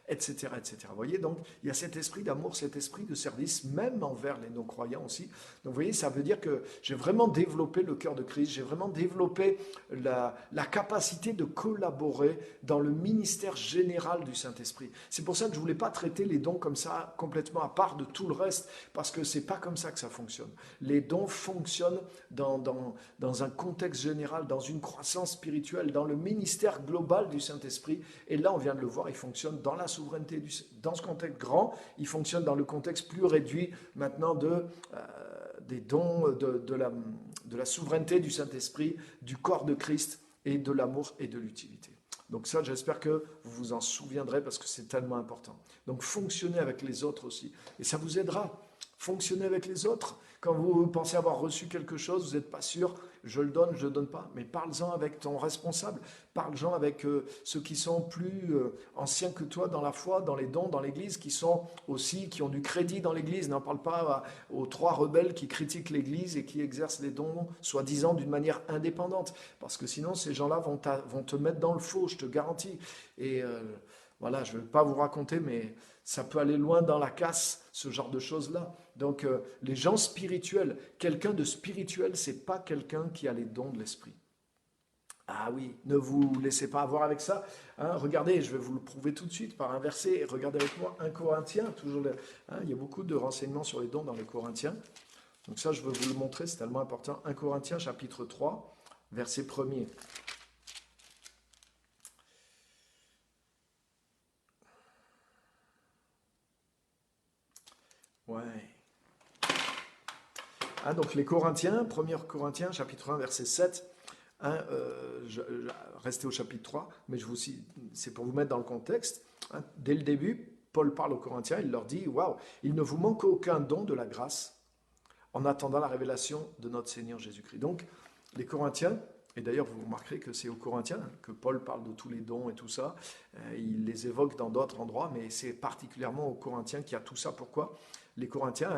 etc., etc. Vous voyez, donc, il y a cet esprit d'amour, cet esprit de service, même envers les non-croyants aussi. Donc, vous voyez, ça veut dire que j'ai vraiment développé le cœur de Christ, j'ai vraiment développé la capacité de collaborer dans le ministère général du Saint-Esprit. C'est pour ça que je ne voulais pas traiter les dons comme ça, complètement à part de tout le reste, parce que ce n'est pas comme ça que ça fonctionne. Les dons fonctionnent dans un contexte général, dans une croissance spirituelle, dans le ministère global du Saint-Esprit. Et là, on vient de le voir, il fonctionne dans la souveraineté, dans ce contexte grand, il fonctionne dans le contexte plus réduit maintenant des dons de la souveraineté du Saint-Esprit, du corps de Christ et de l'amour et de l'utilité. Donc ça, j'espère que vous vous en souviendrez parce que c'est tellement important. Donc fonctionnez avec les autres aussi. Et ça vous aidera. Fonctionnez avec les autres. Quand vous pensez avoir reçu quelque chose, vous n'êtes pas sûr, je le donne, je ne le donne pas. Mais parle-en avec ton responsable. Parle-en avec ceux qui sont plus anciens que toi dans la foi, dans les dons, dans l'Église, qui ont du crédit dans l'Église. N'en parle pas aux trois rebelles qui critiquent l'Église et qui exercent les dons, soi-disant, d'une manière indépendante. Parce que sinon, ces gens-là vont te mettre dans le faux, je te garantis. Et voilà, je ne vais pas vous raconter, mais ça peut aller loin dans la casse, ce genre de choses-là. Donc, les gens spirituels, quelqu'un de spirituel, c'est pas quelqu'un qui a les dons de l'esprit. Ah oui, ne vous laissez pas avoir avec ça. Hein, regardez, je vais vous le prouver tout de suite par un verset. Regardez avec moi 1 Corinthiens. Il y a beaucoup de renseignements sur les dons dans les Corinthiens. Donc ça, je veux vous le montrer, c'est tellement important. 1 Corinthiens, chapitre 3, verset 1er. Ouais. Donc les Corinthiens, 1 Corinthiens, chapitre 1, verset 7. Restez au chapitre 3, mais c'est pour vous mettre dans le contexte. Dès le début, Paul parle aux Corinthiens, il leur dit, waouh, il ne vous manque aucun don de la grâce en attendant la révélation de notre Seigneur Jésus-Christ. Donc, les Corinthiens, et d'ailleurs vous remarquerez que c'est aux Corinthiens que Paul parle de tous les dons et tout ça, il les évoque dans d'autres endroits, mais c'est particulièrement aux Corinthiens qu'il y a tout ça. Pourquoi ? Les Corinthiens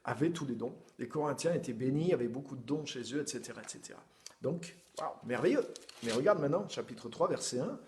avaient tous les dons, les Corinthiens étaient bénis, avaient beaucoup de dons chez eux, etc. etc. Donc, wow, merveilleux. Mais regarde maintenant, chapitre 3, verset 1,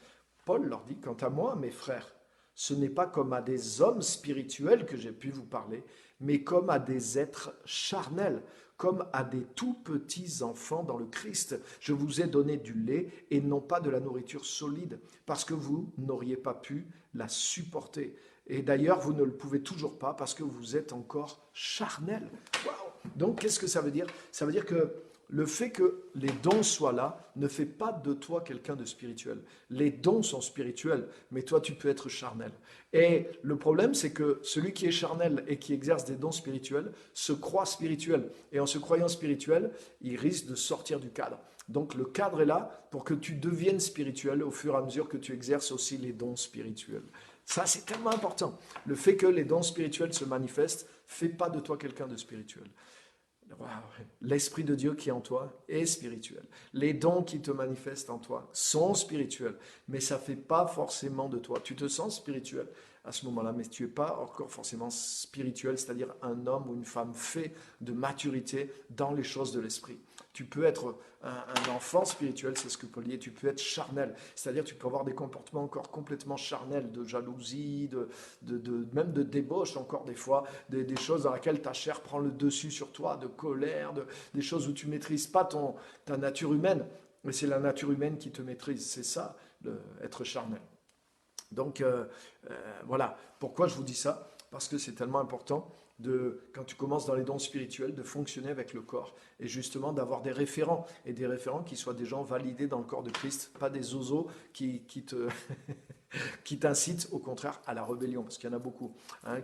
Paul leur dit, quant à moi, mes frères, ce n'est pas comme à des hommes spirituels que j'ai pu vous parler, mais comme à des êtres charnels, comme à des tout petits enfants dans le Christ. Je vous ai donné du lait et non pas de la nourriture solide, parce que vous n'auriez pas pu la supporter. Et d'ailleurs, vous ne le pouvez toujours pas parce que vous êtes encore charnel. Wow. Donc, qu'est-ce que ça veut dire ? Ça veut dire que le fait que les dons soient là ne fait pas de toi quelqu'un de spirituel. Les dons sont spirituels, mais toi, tu peux être charnel. Et le problème, c'est que celui qui est charnel et qui exerce des dons spirituels se croit spirituel. Et en se croyant spirituel, il risque de sortir du cadre. Donc le cadre est là pour que tu deviennes spirituel au fur et à mesure que tu exerces aussi les dons spirituels. Ça, c'est tellement important. Le fait que les dons spirituels se manifestent fait pas de toi quelqu'un de spirituel. Wow. L'Esprit de Dieu qui est en toi est spirituel. Les dons qui te manifestent en toi sont spirituels, mais ça ne fait pas forcément de toi. Tu te sens spirituel à ce moment-là, mais tu n'es pas encore forcément spirituel, c'est-à-dire un homme ou une femme fait de maturité dans les choses de l'Esprit. Tu peux être un enfant spirituel, c'est ce que Paul dit, tu peux être charnel, c'est-à-dire tu peux avoir des comportements encore complètement charnels, de jalousie, même de débauche encore des fois, des choses dans lesquelles ta chair prend le dessus sur toi, de colère, des choses où tu ne maîtrises pas ta nature humaine, mais c'est la nature humaine qui te maîtrise, c'est ça, être charnel. Donc voilà, pourquoi je vous dis ça? Parce que c'est tellement important quand tu commences dans les dons spirituels, de fonctionner avec le corps et justement d'avoir des référents et des référents qui soient des gens validés dans le corps de Christ, pas des zozos qui t'incitent au contraire à la rébellion, parce qu'il y en a beaucoup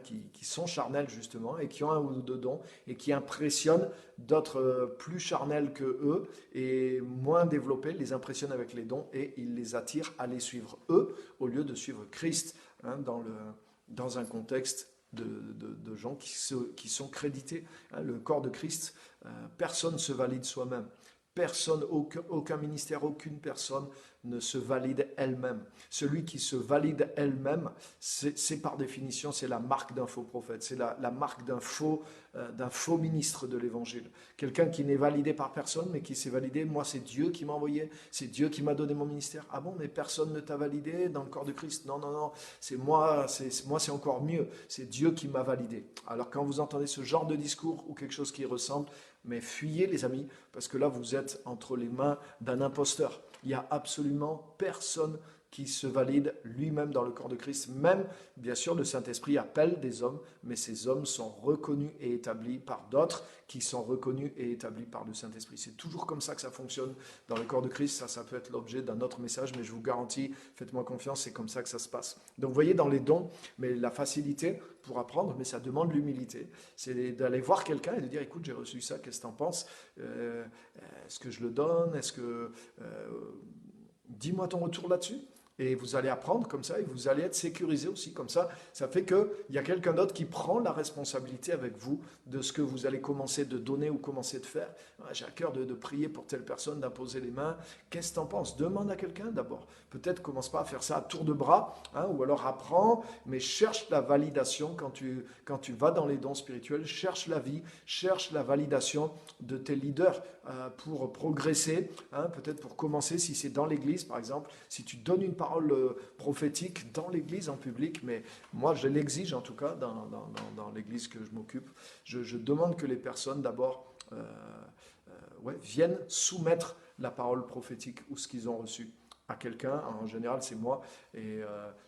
qui sont charnels justement et qui ont un ou deux dons et qui impressionnent d'autres plus charnels que eux et moins développés, les impressionnent avec les dons et ils les attirent à les suivre eux au lieu de suivre Christ dans un contexte de gens qui sont crédités. Le corps de Christ, personne ne se valide soi-même. Personne, aucun ministère, aucune personne ne se valide elle-même. Celui qui se valide elle-même, c'est par définition, c'est la marque d'un faux prophète, c'est la marque d'un faux ministre de l'évangile. Quelqu'un qui n'est validé par personne, mais qui s'est validé, moi c'est Dieu qui m'a envoyé, c'est Dieu qui m'a donné mon ministère. Ah bon, mais personne ne t'a validé dans le corps de Christ? Non, non, non, c'est moi c'est encore mieux, c'est Dieu qui m'a validé. Alors quand vous entendez ce genre de discours ou quelque chose qui ressemble, mais fuyez les amis, parce que là vous êtes entre les mains d'un imposteur. Il n'y a absolument personne qui se valide lui-même dans le corps de Christ. Même, bien sûr, le Saint-Esprit appelle des hommes, mais ces hommes sont reconnus et établis par d'autres qui sont reconnus et établis par le Saint-Esprit. C'est toujours comme ça que ça fonctionne dans le corps de Christ. Ça peut être l'objet d'un autre message, mais je vous garantis, faites-moi confiance, c'est comme ça que ça se passe. Donc, vous voyez, dans les dons, mais la facilité pour apprendre, mais ça demande l'humilité. C'est d'aller voir quelqu'un et de dire, écoute, j'ai reçu ça, qu'est-ce que tu en penses? Est-ce que je le donne? Dis-moi ton retour là-dessus. Et vous allez apprendre comme ça et vous allez être sécurisé aussi comme ça. Ça fait qu'il y a quelqu'un d'autre qui prend la responsabilité avec vous de ce que vous allez commencer de donner ou commencer de faire. J'ai à cœur de prier pour telle personne, d'imposer les mains. Qu'est-ce que tu en penses? Demande à quelqu'un d'abord. Peut-être commence pas à faire ça à tour de bras, ou alors apprends, mais cherche la validation quand tu vas dans les dons spirituels. Cherche la vie, cherche la validation de tes leaders pour progresser, peut-être pour commencer si c'est dans l'église par exemple, si tu donnes une parole prophétique dans l'église en public, mais moi je l'exige en tout cas dans l'église que je m'occupe, je demande que les personnes d'abord viennent soumettre la parole prophétique ou ce qu'ils ont reçu à quelqu'un, en général c'est moi, et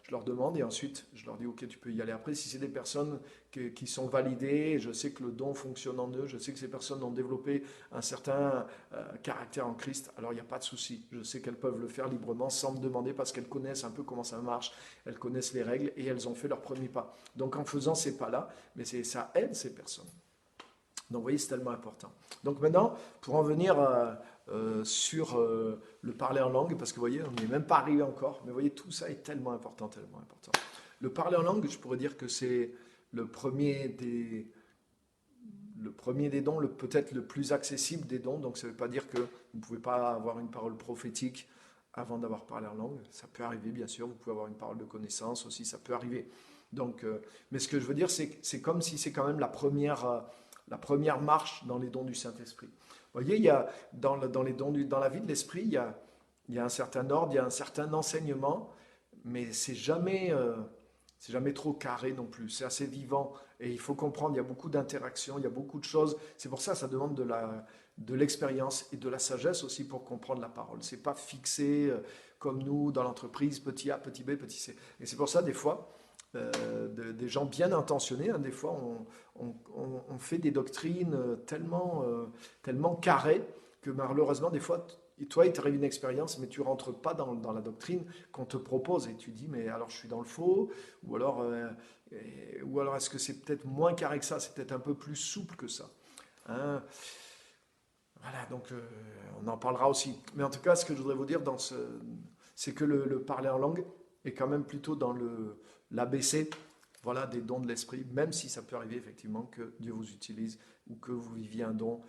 je leur demande et ensuite je leur dis ok tu peux y aller. Après si c'est des personnes qui sont validées, je sais que le don fonctionne en eux, je sais que ces personnes ont développé un certain caractère en Christ, alors il n'y a pas de souci, je sais qu'elles peuvent le faire librement sans me demander parce qu'elles connaissent un peu comment ça marche, elles connaissent les règles et elles ont fait leur premier pas. Donc en faisant ces pas-là, mais ça aide ces personnes. Donc vous voyez, c'est tellement important. Donc maintenant, pour en venir sur le parler en langue, parce que vous voyez, on n'est même pas arrivé encore, mais vous voyez, tout ça est tellement important, tellement important. Le parler en langue, je pourrais dire que c'est le premier des dons, peut-être le plus accessible des dons. Donc ça ne veut pas dire que vous ne pouvez pas avoir une parole prophétique avant d'avoir parlé en langue. Ça peut arriver, bien sûr. Vous pouvez avoir une parole de connaissance aussi, ça peut arriver. Donc, mais ce que je veux dire, c'est comme si c'est quand même la première marche dans les dons du Saint-Esprit. Vous voyez, il y a, dans la vie de l'Esprit, il y a un certain ordre, il y a un certain enseignement, mais c'est jamais trop carré non plus. C'est assez vivant et il faut comprendre, il y a beaucoup d'interactions, il y a beaucoup de choses. C'est pour ça que ça demande de l'expérience et de la sagesse aussi pour comprendre la parole. C'est pas fixé comme nous dans l'entreprise, petit A, petit B, petit C. Et c'est pour ça, des fois, des gens bien intentionnés, des fois, on fait des doctrines tellement carrées que malheureusement, des fois, toi, il t'arrive une expérience, mais tu ne rentres pas dans la doctrine qu'on te propose et tu dis, mais alors je suis dans le faux, ou alors est-ce que c'est peut-être moins carré que ça, c'est peut-être un peu plus souple que ça. Voilà, donc on en parlera aussi. Mais en tout cas, ce que je voudrais vous dire, c'est que le parler en langue est quand même plutôt dans l'ABC, voilà, des dons de l'esprit, même si ça peut arriver effectivement que Dieu vous utilise ou que vous viviez un don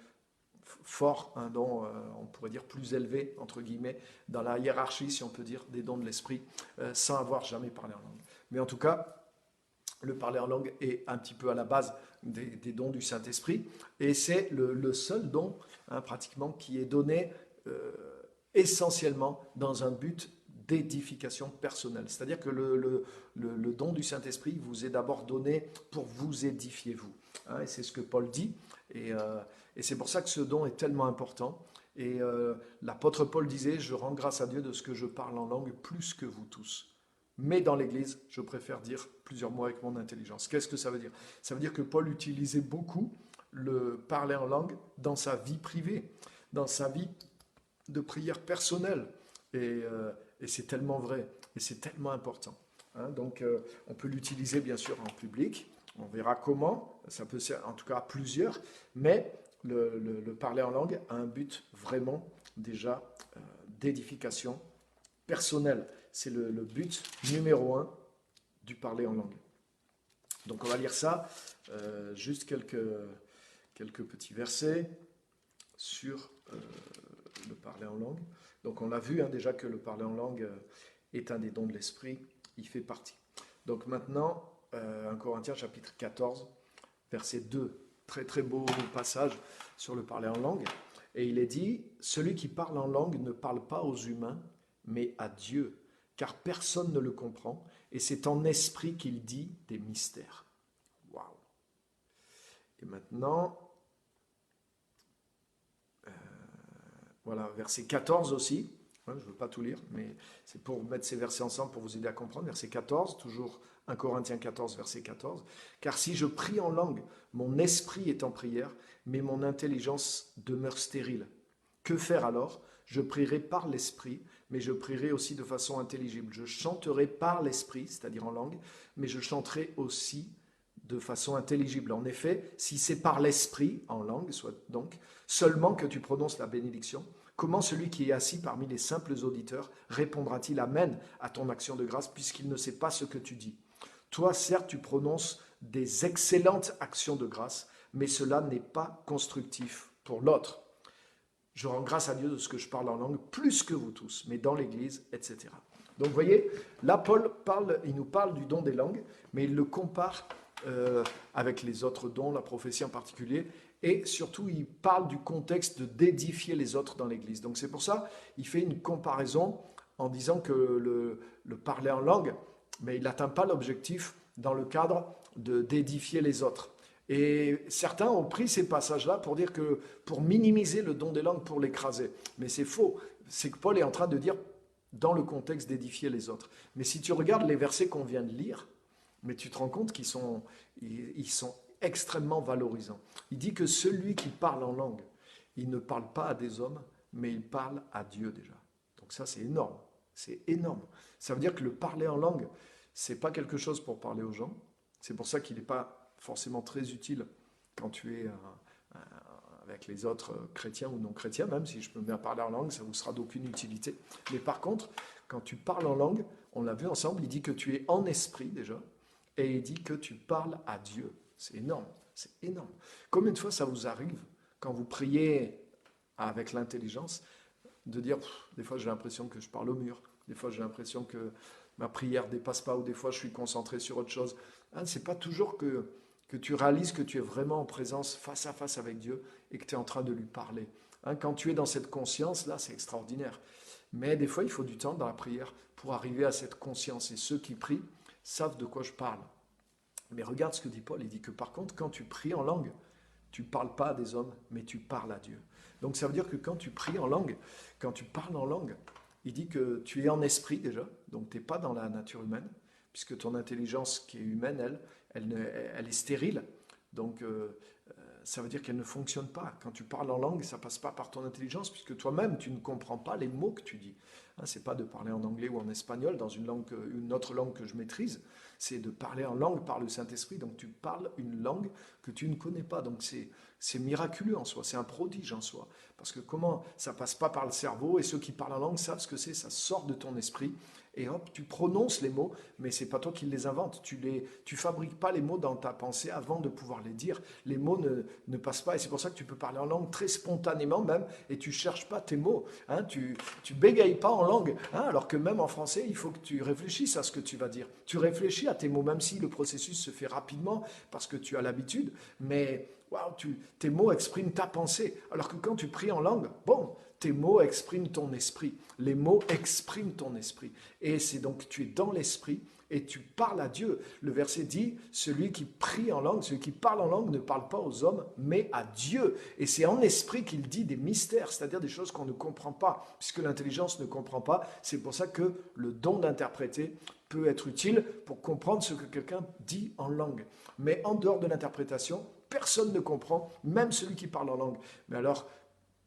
fort, un don, on pourrait dire plus élevé, entre guillemets, dans la hiérarchie, si on peut dire, des dons de l'esprit, sans avoir jamais parlé en langue. Mais en tout cas, le parler en langue est un petit peu à la base des dons du Saint-Esprit, et c'est le seul don, hein, pratiquement, qui est donné essentiellement dans un but d'édification personnelle. C'est-à-dire que le don du Saint-Esprit vous est d'abord donné pour vous édifier, vous. Hein, et c'est ce que Paul dit, et c'est pour ça que ce don est tellement important. Et l'apôtre Paul disait, je rends grâce à Dieu de ce que je parle en langue plus que vous tous. Mais dans l'Église, je préfère dire plusieurs mots avec mon intelligence. Qu'est-ce que ça veut dire? Ça veut dire que Paul utilisait beaucoup le parler en langue dans sa vie privée, dans sa vie de prière personnelle. Et c'est tellement vrai, et c'est tellement important. Hein, donc on peut l'utiliser bien sûr en public, on verra comment, ça peut ser en tout cas à plusieurs, mais le parler en langue a un but vraiment déjà d'édification personnelle. C'est le but numéro un du parler en langue. Donc on va lire ça, juste quelques petits versets sur le parler en langue. Donc on l'a vu hein, déjà que le parler en langue est un des dons de l'esprit, il fait partie. Donc maintenant, 1 Corinthiens chapitre 14, verset 2, très très beau passage sur le parler en langue. Et il est dit, celui qui parle en langue ne parle pas aux humains, mais à Dieu, car personne ne le comprend, et c'est en esprit qu'il dit des mystères. Waouh! Et maintenant, voilà, verset 14 aussi. Je ne veux pas tout lire, mais c'est pour mettre ces versets ensemble pour vous aider à comprendre. Verset 14, toujours 1 Corinthiens 14, verset 14. Car si je prie en langue, mon esprit est en prière, mais mon intelligence demeure stérile. Que faire alors? Je prierai par l'esprit, mais je prierai aussi de façon intelligible. Je chanterai par l'esprit, c'est-à-dire en langue, mais je chanterai aussi de façon intelligible. En effet, si c'est par l'esprit, en langue, soit donc, seulement que tu prononces la bénédiction, comment celui qui est assis parmi les simples auditeurs répondra-t-il Amen à ton action de grâce, puisqu'il ne sait pas ce que tu dis? Toi, certes, tu prononces des excellentes actions de grâce, mais cela n'est pas constructif pour l'autre. Je rends grâce à Dieu de ce que je parle en langue, plus que vous tous, mais dans l'Église, etc. Donc vous voyez, là Paul il nous parle du don des langues, mais il le compare avec les autres dons, la prophétie en particulier, et surtout il parle du contexte d'édifier les autres dans l'Église. Donc c'est pour ça il fait une comparaison en disant que le parler en langue, mais il n'atteint pas l'objectif dans le cadre d'édifier les autres. Et certains ont pris ces passages-là pour dire que pour minimiser le don des langues, pour l'écraser. Mais c'est faux. C'est que Paul est en train de dire dans le contexte d'édifier les autres. Mais si tu regardes les versets qu'on vient de lire, mais tu te rends compte ils sont extrêmement valorisants. Il dit que celui qui parle en langue, il ne parle pas à des hommes, mais il parle à Dieu déjà. Donc ça, c'est énorme. C'est énorme. Ça veut dire que le parler en langue, c'est pas quelque chose pour parler aux gens. C'est pour ça qu'il n'est pas forcément très utile quand tu es avec les autres chrétiens ou non chrétiens, même si je me mets à parler en langue, ça vous sera d'aucune utilité. Mais par contre, quand tu parles en langue, on l'a vu ensemble, il dit que tu es en esprit déjà, et il dit que tu parles à Dieu. C'est énorme, c'est énorme. Combien de fois ça vous arrive, quand vous priez avec l'intelligence, de dire, des fois j'ai l'impression que je parle au mur, des fois j'ai l'impression que ma prière ne dépasse pas, ou des fois je suis concentré sur autre chose. Hein, c'est pas toujours que tu réalises que tu es vraiment en présence face à face avec Dieu et que tu es en train de lui parler. Hein, quand tu es dans cette conscience, là, c'est extraordinaire. Mais des fois, il faut du temps dans la prière pour arriver à cette conscience. Et ceux qui prient savent de quoi je parle. Mais regarde ce que dit Paul. Il dit que par contre, quand tu pries en langue, tu ne parles pas à des hommes, mais tu parles à Dieu. Donc ça veut dire que quand tu pries en langue, quand tu parles en langue, il dit que tu es en esprit déjà, donc tu n'es pas dans la nature humaine, puisque ton intelligence qui est humaine, elle est stérile. Donc ça veut dire qu'elle ne fonctionne pas. Quand tu parles en langue, ça ne passe pas par ton intelligence, puisque toi-même, tu ne comprends pas les mots que tu dis. Hein, ce n'est pas de parler en anglais ou en espagnol, dans une autre langue que je maîtrise, c'est de parler en langue par le Saint-Esprit. Donc tu parles une langue que tu ne connais pas. Donc C'est miraculeux en soi, c'est un prodige en soi. Parce que comment ça passe pas par le cerveau, et ceux qui parlent en langue savent ce que c'est, ça sort de ton esprit, et hop, tu prononces les mots, mais c'est pas toi qui les inventes. Tu fabriques pas les mots dans ta pensée avant de pouvoir les dire. Les mots ne passent pas, et c'est pour ça que tu peux parler en langue très spontanément même, et tu cherches pas tes mots. Hein, tu bégayes pas en langue, hein, alors que même en français, il faut que tu réfléchisses à ce que tu vas dire. Tu réfléchis à tes mots, même si le processus se fait rapidement, parce que tu as l'habitude, mais waouh, tes mots expriment ta pensée. Alors que quand tu pries en langue, bon, tes mots expriment ton esprit. Les mots expriment ton esprit. Et c'est donc, tu es dans l'esprit et tu parles à Dieu. Le verset dit, celui qui prie en langue, celui qui parle en langue ne parle pas aux hommes, mais à Dieu. Et c'est en esprit qu'il dit des mystères, c'est-à-dire des choses qu'on ne comprend pas, puisque l'intelligence ne comprend pas. C'est pour ça que le don d'interpréter peut être utile pour comprendre ce que quelqu'un dit en langue. Mais en dehors de l'interprétation, personne ne comprend, même celui qui parle en langue. Mais alors,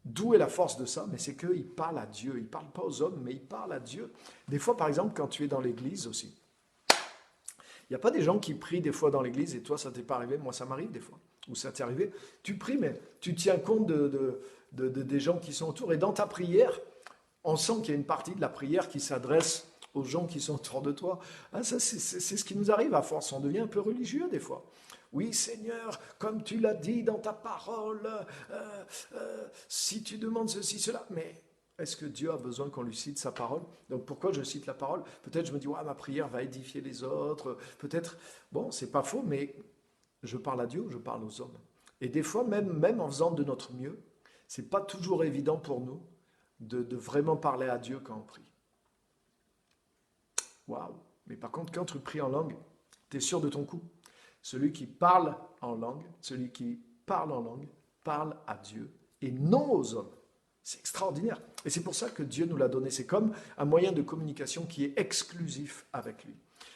d'où est la force de ça? Mais c'est qu'il parle à Dieu. Il ne parle pas aux hommes, mais il parle à Dieu. Des fois, par exemple, quand tu es dans l'église aussi, il n'y a pas des gens qui prient des fois dans l'église, et toi, ça t'est pas arrivé, moi, ça m'arrive des fois, ou ça t'est arrivé. Tu pries, mais tu tiens compte des gens qui sont autour, et dans ta prière, on sent qu'il y a une partie de la prière qui s'adresse aux gens qui sont autour de toi. Ah, ça, c'est ce qui nous arrive à force. On devient un peu religieux des fois. Oui, Seigneur, comme tu l'as dit dans ta parole, si tu demandes ceci, cela. Mais est-ce que Dieu a besoin qu'on lui cite sa parole? Donc pourquoi je cite la parole? Peut-être je me dis, ouais, ma prière va édifier les autres. Peut-être, bon, c'est pas faux, mais je parle à Dieu ou je parle aux hommes? Et des fois, même en faisant de notre mieux, c'est pas toujours évident pour nous de vraiment parler à Dieu quand on prie. Waouh! Mais par contre, quand tu pries en langue, tu es sûr de ton coup. Celui qui parle en langue, celui qui parle en langue, parle à Dieu et non aux hommes. C'est extraordinaire. Et c'est pour ça que Dieu nous l'a donné. C'est comme un moyen de communication qui est exclusif avec lui.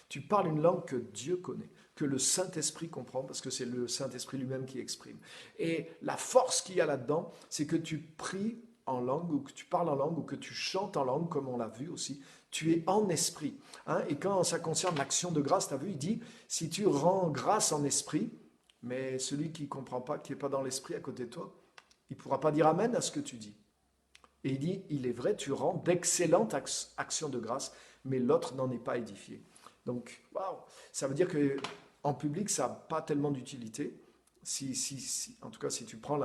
Tu parles une langue que Dieu connaît, que le Saint-Esprit comprend, parce que c'est le Saint-Esprit lui-même qui exprime. Et la force qu'il y a là-dedans, c'est que tu pries en langue, ou que tu parles en langue, ou que tu chantes en langue, comme on l'a vu aussi, tu es en esprit. Hein. Et quand ça concerne l'action de grâce, tu as vu, il dit, si tu rends grâce en esprit, mais celui qui ne comprend pas, qui n'est pas dans l'esprit à côté de toi, il ne pourra pas dire Amen à ce que tu dis. Et il dit, il est vrai, tu rends d'excellentes actions de grâce, mais l'autre n'en est pas édifié. Donc, waouh, ça veut dire que en public, ça n'a pas tellement d'utilité. En tout cas, si tu prends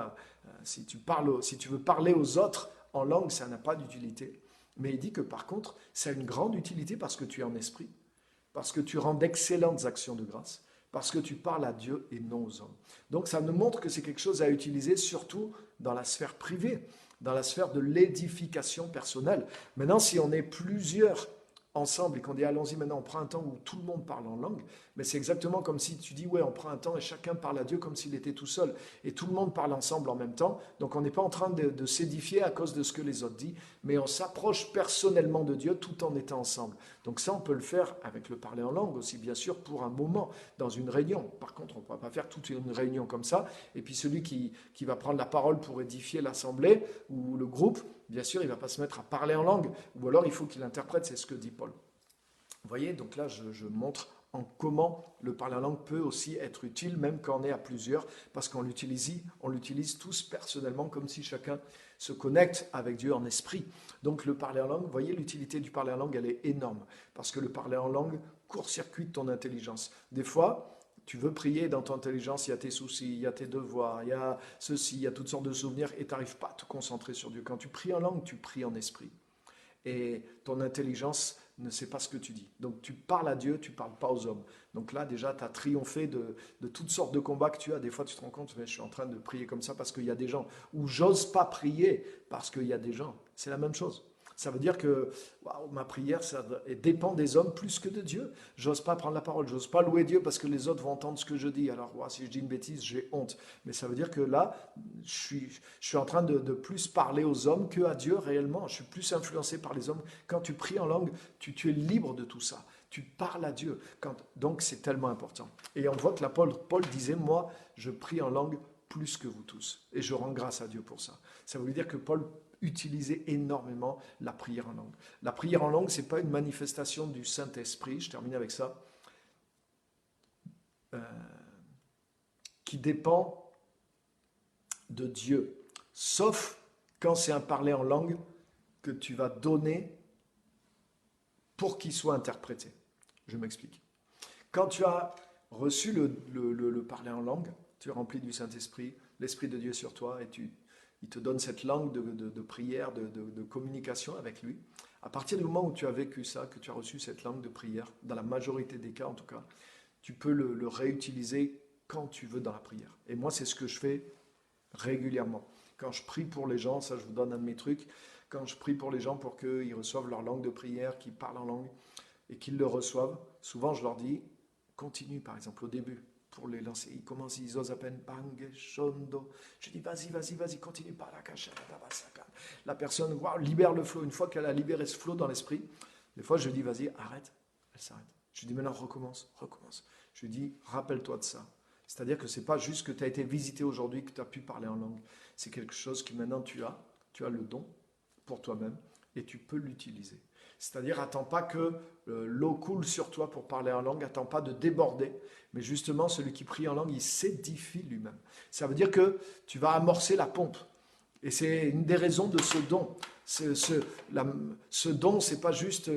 si tu veux parler aux autres en langue, ça n'a pas d'utilité. Mais il dit que par contre, ça a une grande utilité parce que tu es en esprit, parce que tu rends d'excellentes actions de grâce, parce que tu parles à Dieu et non aux hommes. Donc ça nous montre que c'est quelque chose à utiliser surtout dans la sphère privée, dans la sphère de l'édification personnelle. Maintenant, si on est plusieurs ensemble et qu'on dit allons-y maintenant, on prend un temps où tout le monde parle en langue, mais c'est exactement comme si tu dis ouais, on prend un temps et chacun parle à Dieu comme s'il était tout seul et tout le monde parle ensemble en même temps. Donc on n'est pas en train de s'édifier à cause de ce que les autres disent, mais on s'approche personnellement de Dieu tout en étant ensemble. Donc ça, on peut le faire avec le parler en langue aussi, bien sûr, pour un moment dans une réunion. Par contre, on ne pourra pas faire toute une réunion comme ça. Et puis celui qui va prendre la parole pour édifier l'assemblée ou le groupe, bien sûr, il ne va pas se mettre à parler en langue, ou alors il faut qu'il interprète, c'est ce que dit Paul. Vous voyez, donc là, je montre en comment le parler en langue peut aussi être utile, même quand on est à plusieurs, parce qu'on l'utilise tous personnellement, comme si chacun se connecte avec Dieu en esprit. Donc le parler en langue, vous voyez, l'utilité du parler en langue, elle est énorme, parce que le parler en langue court-circuite ton intelligence. Des fois, tu veux prier dans ton intelligence, il y a tes soucis, il y a tes devoirs, il y a ceci, il y a toutes sortes de souvenirs, et tu n'arrives pas à te concentrer sur Dieu. Quand tu pries en langue, tu pries en esprit. Et ton intelligence ne sait pas ce que tu dis. Donc tu parles à Dieu, tu ne parles pas aux hommes. Donc là, déjà, tu as triomphé de toutes sortes de combats que tu as. Des fois, tu te rends compte, mais je suis en train de prier comme ça parce qu'il y a des gens. Ou j'ose pas prier parce qu'il y a des gens. C'est la même chose. Ça veut dire que waouh, ma prière, ça dépend des hommes plus que de Dieu. J'ose pas prendre la parole, j'ose pas louer Dieu parce que les autres vont entendre ce que je dis. Alors, waouh, si je dis une bêtise, j'ai honte. Mais ça veut dire que là, je suis en train de plus parler aux hommes qu'à Dieu réellement. Je suis plus influencé par les hommes. Quand tu pries en langue, tu es libre de tout ça. Tu parles à Dieu. Donc, c'est tellement important. Et on voit que Paul disait, moi, je prie en langue plus que vous tous. Et je rends grâce à Dieu pour ça. Ça veut dire que Paul utilisait énormément la prière en langue. La prière en langue, ce n'est pas une manifestation du Saint-Esprit, je termine avec ça, qui dépend de Dieu, sauf quand c'est un parler en langue que tu vas donner pour qu'il soit interprété. Je m'explique. Quand tu as reçu le parler en langue, tu es rempli du Saint-Esprit, l'Esprit de Dieu sur toi, et il te donne cette langue de prière, de communication avec lui. À partir du moment où tu as vécu ça, que tu as reçu cette langue de prière, dans la majorité des cas en tout cas, tu peux le réutiliser quand tu veux dans la prière. Et moi, c'est ce que je fais régulièrement. Quand je prie pour les gens, ça je vous donne un de mes trucs, quand je prie pour les gens pour qu'ils reçoivent leur langue de prière, qu'ils parlent en langue et qu'ils le reçoivent, souvent je leur dis, continue par exemple au début pour les lancer. Ils commencent, ils osent à peine, bang, shondo. Je dis, vas-y, continue par la cache. La personne, wow, libère le flot. Une fois qu'elle a libéré ce flot dans l'esprit, des fois je dis, vas-y, arrête. Elle s'arrête. Je dis, maintenant recommence. Je dis, rappelle-toi de ça. C'est-à-dire que ce n'est pas juste que tu as été visité aujourd'hui, que tu as pu parler en langue. C'est quelque chose que maintenant tu as le don pour toi-même et tu peux l'utiliser. C'est-à-dire, attends pas que l'eau coule sur toi pour parler en langue, attends pas de déborder, mais justement, celui qui prie en langue, il s'édifie lui-même. Ça veut dire que tu vas amorcer la pompe. Et c'est une des raisons de ce don. Ce don, c'est pas juste,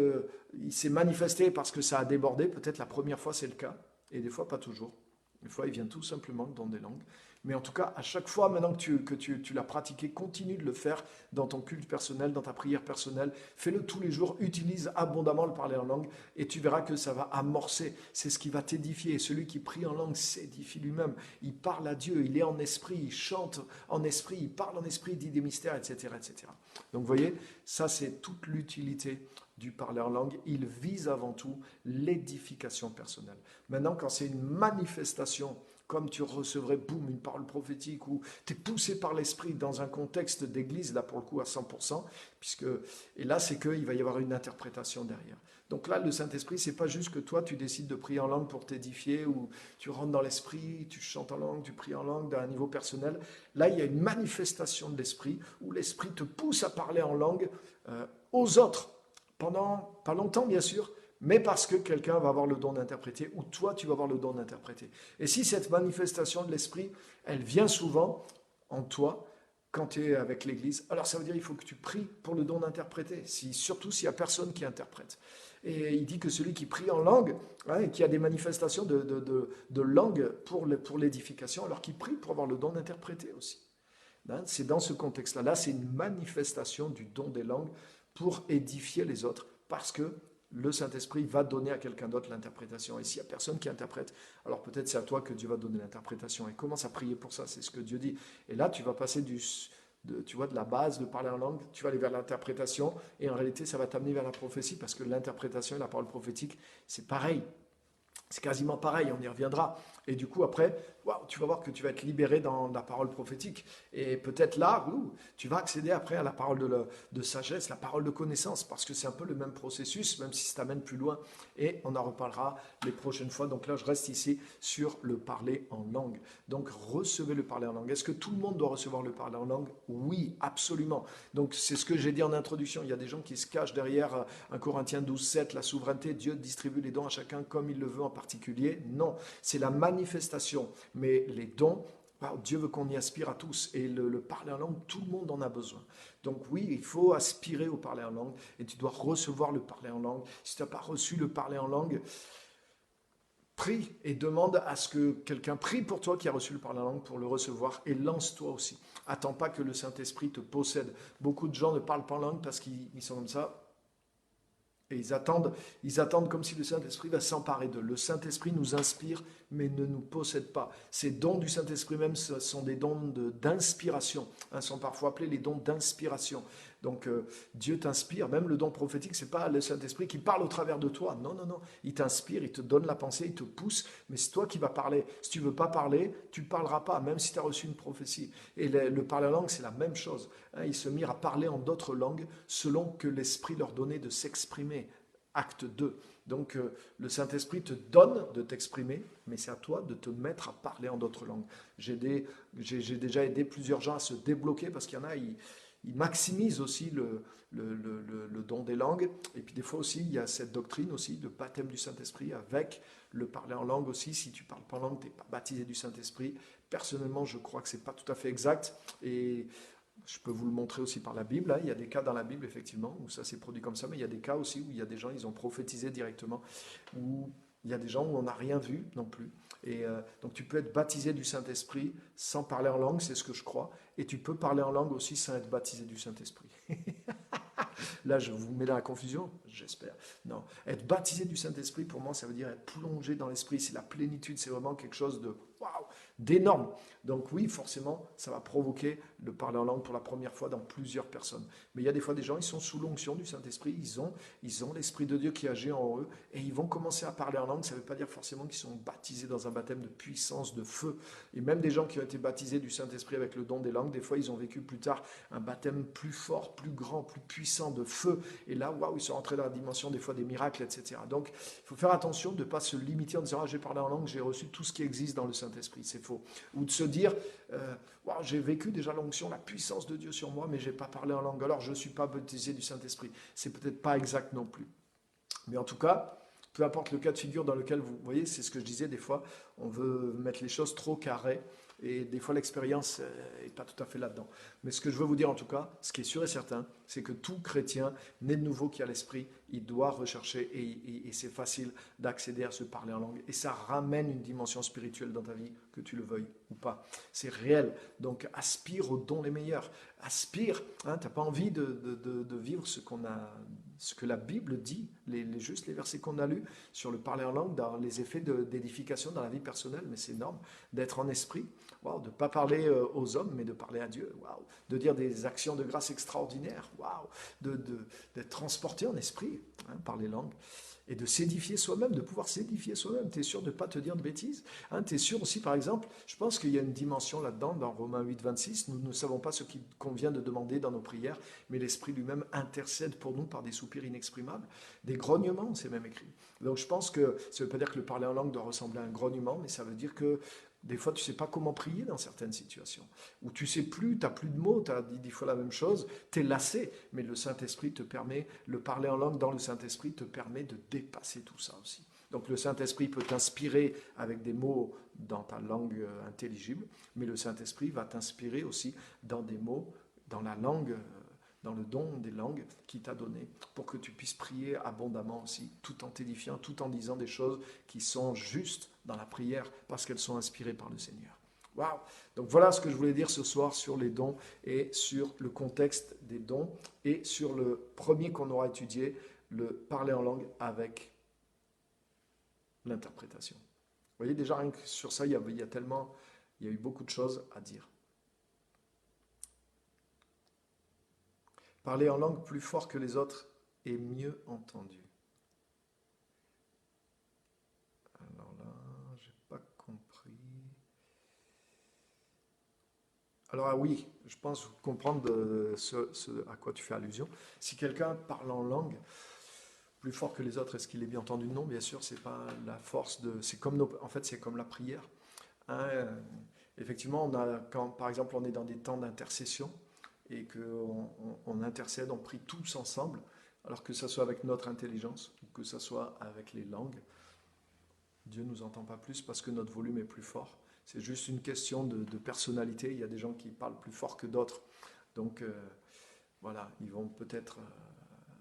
il s'est manifesté parce que ça a débordé, peut-être la première fois c'est le cas, et des fois pas toujours. Des fois, il vient tout simplement dans des langues. Mais en tout cas, à chaque fois, maintenant que tu l'as pratiqué, continue de le faire dans ton culte personnel, dans ta prière personnelle. Fais-le tous les jours, utilise abondamment le parler en langue et tu verras que ça va amorcer. C'est ce qui va t'édifier. Et celui qui prie en langue s'édifie lui-même. Il parle à Dieu, il est en esprit, il chante en esprit, il parle en esprit, il dit des mystères, etc. etc. Donc vous voyez, ça c'est toute l'utilité du parler en langue. Il vise avant tout l'édification personnelle. Maintenant, quand c'est une manifestation, comme tu recevrais, boum, une parole prophétique, ou tu es poussé par l'esprit dans un contexte d'église, là pour le coup à 100%, et là c'est qu'il va y avoir une interprétation derrière. Donc là, le Saint-Esprit, c'est pas juste que toi tu décides de prier en langue pour t'édifier, ou tu rentres dans l'esprit, tu chantes en langue, tu pries en langue d'un niveau personnel. Là, il y a une manifestation de l'esprit, où l'esprit te pousse à parler en langue aux autres, pendant pas longtemps bien sûr, mais parce que quelqu'un va avoir le don d'interpréter, ou toi, tu vas avoir le don d'interpréter. Et si cette manifestation de l'esprit, elle vient souvent en toi, quand tu es avec l'Église, alors ça veut dire qu'il faut que tu pries pour le don d'interpréter, surtout s'il n'y a personne qui interprète. Et il dit que celui qui prie en langue, et qui a des manifestations de langue pour l'édification, alors qu'il prie pour avoir le don d'interpréter aussi. C'est dans ce contexte-là. Là, c'est une manifestation du don des langues pour édifier les autres, parce que le Saint-Esprit va donner à quelqu'un d'autre l'interprétation. Et s'il n'y a personne qui interprète, alors peut-être c'est à toi que Dieu va donner l'interprétation. Et commence à prier pour ça, c'est ce que Dieu dit. Et là, tu vas passer de la base de parler en langue, tu vas aller vers l'interprétation, et en réalité, ça va t'amener vers la prophétie, parce que l'interprétation et la parole prophétique, c'est pareil. C'est quasiment pareil, on y reviendra. Et du coup, après, tu vas voir que tu vas être libéré dans la parole prophétique. Et peut-être là, tu vas accéder après à la parole de sagesse, la parole de connaissance, parce que c'est un peu le même processus, même si ça t'amène plus loin. Et on en reparlera les prochaines fois. Donc là, je reste ici sur le parler en langue. Donc, recevez le parler en langue. Est-ce que tout le monde doit recevoir le parler en langue? Oui, absolument. Donc, c'est ce que j'ai dit en introduction. Il y a des gens qui se cachent derrière 1 Corinthiens 12, 7, la souveraineté. Dieu distribue les dons à chacun comme il le veut en particulier. Non, c'est la manifestation. Mais les dons, Dieu veut qu'on y aspire à tous. Et le parler en langue, tout le monde en a besoin. Donc oui, il faut aspirer au parler en langue. Et tu dois recevoir le parler en langue. Si tu n'as pas reçu le parler en langue, prie et demande à ce que quelqu'un prie pour toi qui a reçu le parler en langue pour le recevoir. Et lance-toi aussi. Attends pas que le Saint-Esprit te possède. Beaucoup de gens ne parlent pas en langue parce qu'ils sont comme ça. Et ils attendent comme si le Saint-Esprit va s'emparer d'eux. Le Saint-Esprit nous inspire, mais ne nous possède pas. Ces dons du Saint-Esprit même sont des dons d'inspiration. Sont parfois appelés les dons d'inspiration. Donc Dieu t'inspire, même le don prophétique, c'est pas le Saint-Esprit qui parle au travers de toi. Non. Il t'inspire, il te donne la pensée, il te pousse, mais c'est toi qui vas parler. Si tu veux pas parler, tu ne parleras pas, même si tu as reçu une prophétie. Et le parler en langue, c'est la même chose. Ils se mirent à parler en d'autres langues selon que l'Esprit leur donnait de s'exprimer. Acte 2. Donc le Saint-Esprit te donne de t'exprimer, mais c'est à toi de te mettre à parler en d'autres langues. J'ai déjà aidé plusieurs gens à se débloquer parce qu'il y en a, il maximise aussi le don des langues. Et puis des fois aussi, il y a cette doctrine aussi de baptême du Saint-Esprit avec le parler en langue aussi. Si tu parles pas en langue, tu n'es pas baptisé du Saint-Esprit. Personnellement, je crois que ce n'est pas tout à fait exact. Et je peux vous le montrer aussi par la Bible. Hein. Il y a des cas dans la Bible, effectivement, où ça s'est produit comme ça, mais il y a des cas aussi où il y a des gens, ils ont prophétisé directement, où il y a des gens où on n'a rien vu non plus. Et donc tu peux être baptisé du Saint-Esprit sans parler en langue, c'est ce que je crois. Et tu peux parler en langue aussi sans être baptisé du Saint-Esprit. Là, je vous mets dans la confusion, j'espère. Non, être baptisé du Saint-Esprit, pour moi, ça veut dire être plongé dans l'Esprit. C'est la plénitude, c'est vraiment quelque chose de waouh, d'énorme. Donc oui, forcément, ça va provoquer le parler en langue pour la première fois dans plusieurs personnes. Mais il y a des fois des gens, ils sont sous l'onction du Saint-Esprit, ils ont l'Esprit de Dieu qui agit en eux, et ils vont commencer à parler en langue. Ça ne veut pas dire forcément qu'ils sont baptisés dans un baptême de puissance, de feu. Et même des gens qui ont été baptisés du Saint-Esprit avec le don des langues, des fois, ils ont vécu plus tard un baptême plus fort, plus grand, plus puissant de feu. Et là, waouh, ils sont entrés dans la dimension des fois des miracles, etc. Donc, il faut faire attention de ne pas se limiter en disant, ah, j'ai parlé en langue, j'ai reçu tout ce qui existe dans le Saint-Esprit. C'est faux. Ou de se dire, wow, j'ai vécu déjà l'onction, la puissance de Dieu sur moi, mais je n'ai pas parlé en langue, alors je ne suis pas baptisé du Saint-Esprit. C'est peut-être pas exact non plus. Mais en tout cas, peu importe le cas de figure dans lequel vous voyez, c'est ce que je disais, des fois, on veut mettre les choses trop carrées, et des fois l'expérience n'est pas tout à fait là-dedans. Mais ce que je veux vous dire en tout cas, ce qui est sûr et certain, c'est que tout chrétien né de nouveau qui a l'esprit, il doit rechercher, et c'est facile d'accéder à se parler en langue. Et ça ramène une dimension spirituelle dans ta vie, que tu le veuilles ou pas. C'est réel. Donc aspire aux dons les meilleurs. Aspire, hein, tu n'as pas envie de vivre ce que la Bible dit, juste les versets qu'on a lus sur le parler en langue, dans les effets d'édification dans la vie personnelle, mais c'est énorme, d'être en esprit, wow, de ne pas parler aux hommes, mais de parler à Dieu, wow, de dire des actions de grâce extraordinaires, wow, d'être transporté en esprit, hein, par les langues, et de s'édifier soi-même, de pouvoir s'édifier soi-même. Tu es sûr de ne pas te dire de bêtises, hein, tu es sûr aussi, par exemple, je pense qu'il y a une dimension là-dedans, dans Romains 8, 26, nous ne savons pas ce qu'il convient de demander dans nos prières, mais l'Esprit lui-même intercède pour nous par des soupirs inexprimables, des grognements, c'est même écrit. Donc je pense que ça ne veut pas dire que le parler en langue doit ressembler à un grognement, mais ça veut dire que des fois, tu ne sais pas comment prier dans certaines situations. Ou tu ne sais plus, tu n'as plus de mots, tu as dit 10 fois la même chose, tu es lassé. Mais le Saint-Esprit te permet, le parler en langue dans le Saint-Esprit te permet de dépasser tout ça aussi. Donc le Saint-Esprit peut t'inspirer avec des mots dans ta langue intelligible, mais le Saint-Esprit va t'inspirer aussi dans des mots, dans la langue, dans le don des langues qu'il t'a donné, pour que tu puisses prier abondamment aussi, tout en t'édifiant, tout en disant des choses qui sont justes dans la prière, parce qu'elles sont inspirées par le Seigneur. Waouh! Donc voilà ce que je voulais dire ce soir sur les dons et sur le contexte des dons et sur le premier qu'on aura étudié, le parler en langue avec l'interprétation. Vous voyez déjà rien que sur ça, il y a eu beaucoup de choses à dire. Parler en langue plus fort que les autres est mieux entendu. Alors là, j'ai pas compris. Alors oui, je pense comprendre ce à quoi tu fais allusion. Si quelqu'un parle en langue plus fort que les autres, est-ce qu'il est bien entendu? Non, bien sûr, c'est pas la force de. C'est comme en fait, c'est comme la prière. Hein, effectivement, quand par exemple on est dans des temps d'intercession et qu'on intercède, on prie tous ensemble, alors que ce soit avec notre intelligence ou que ce soit avec les langues, Dieu ne nous entend pas plus parce que notre volume est plus fort. C'est juste une question de personnalité. Il y a des gens qui parlent plus fort que d'autres. Donc voilà, ils vont peut-être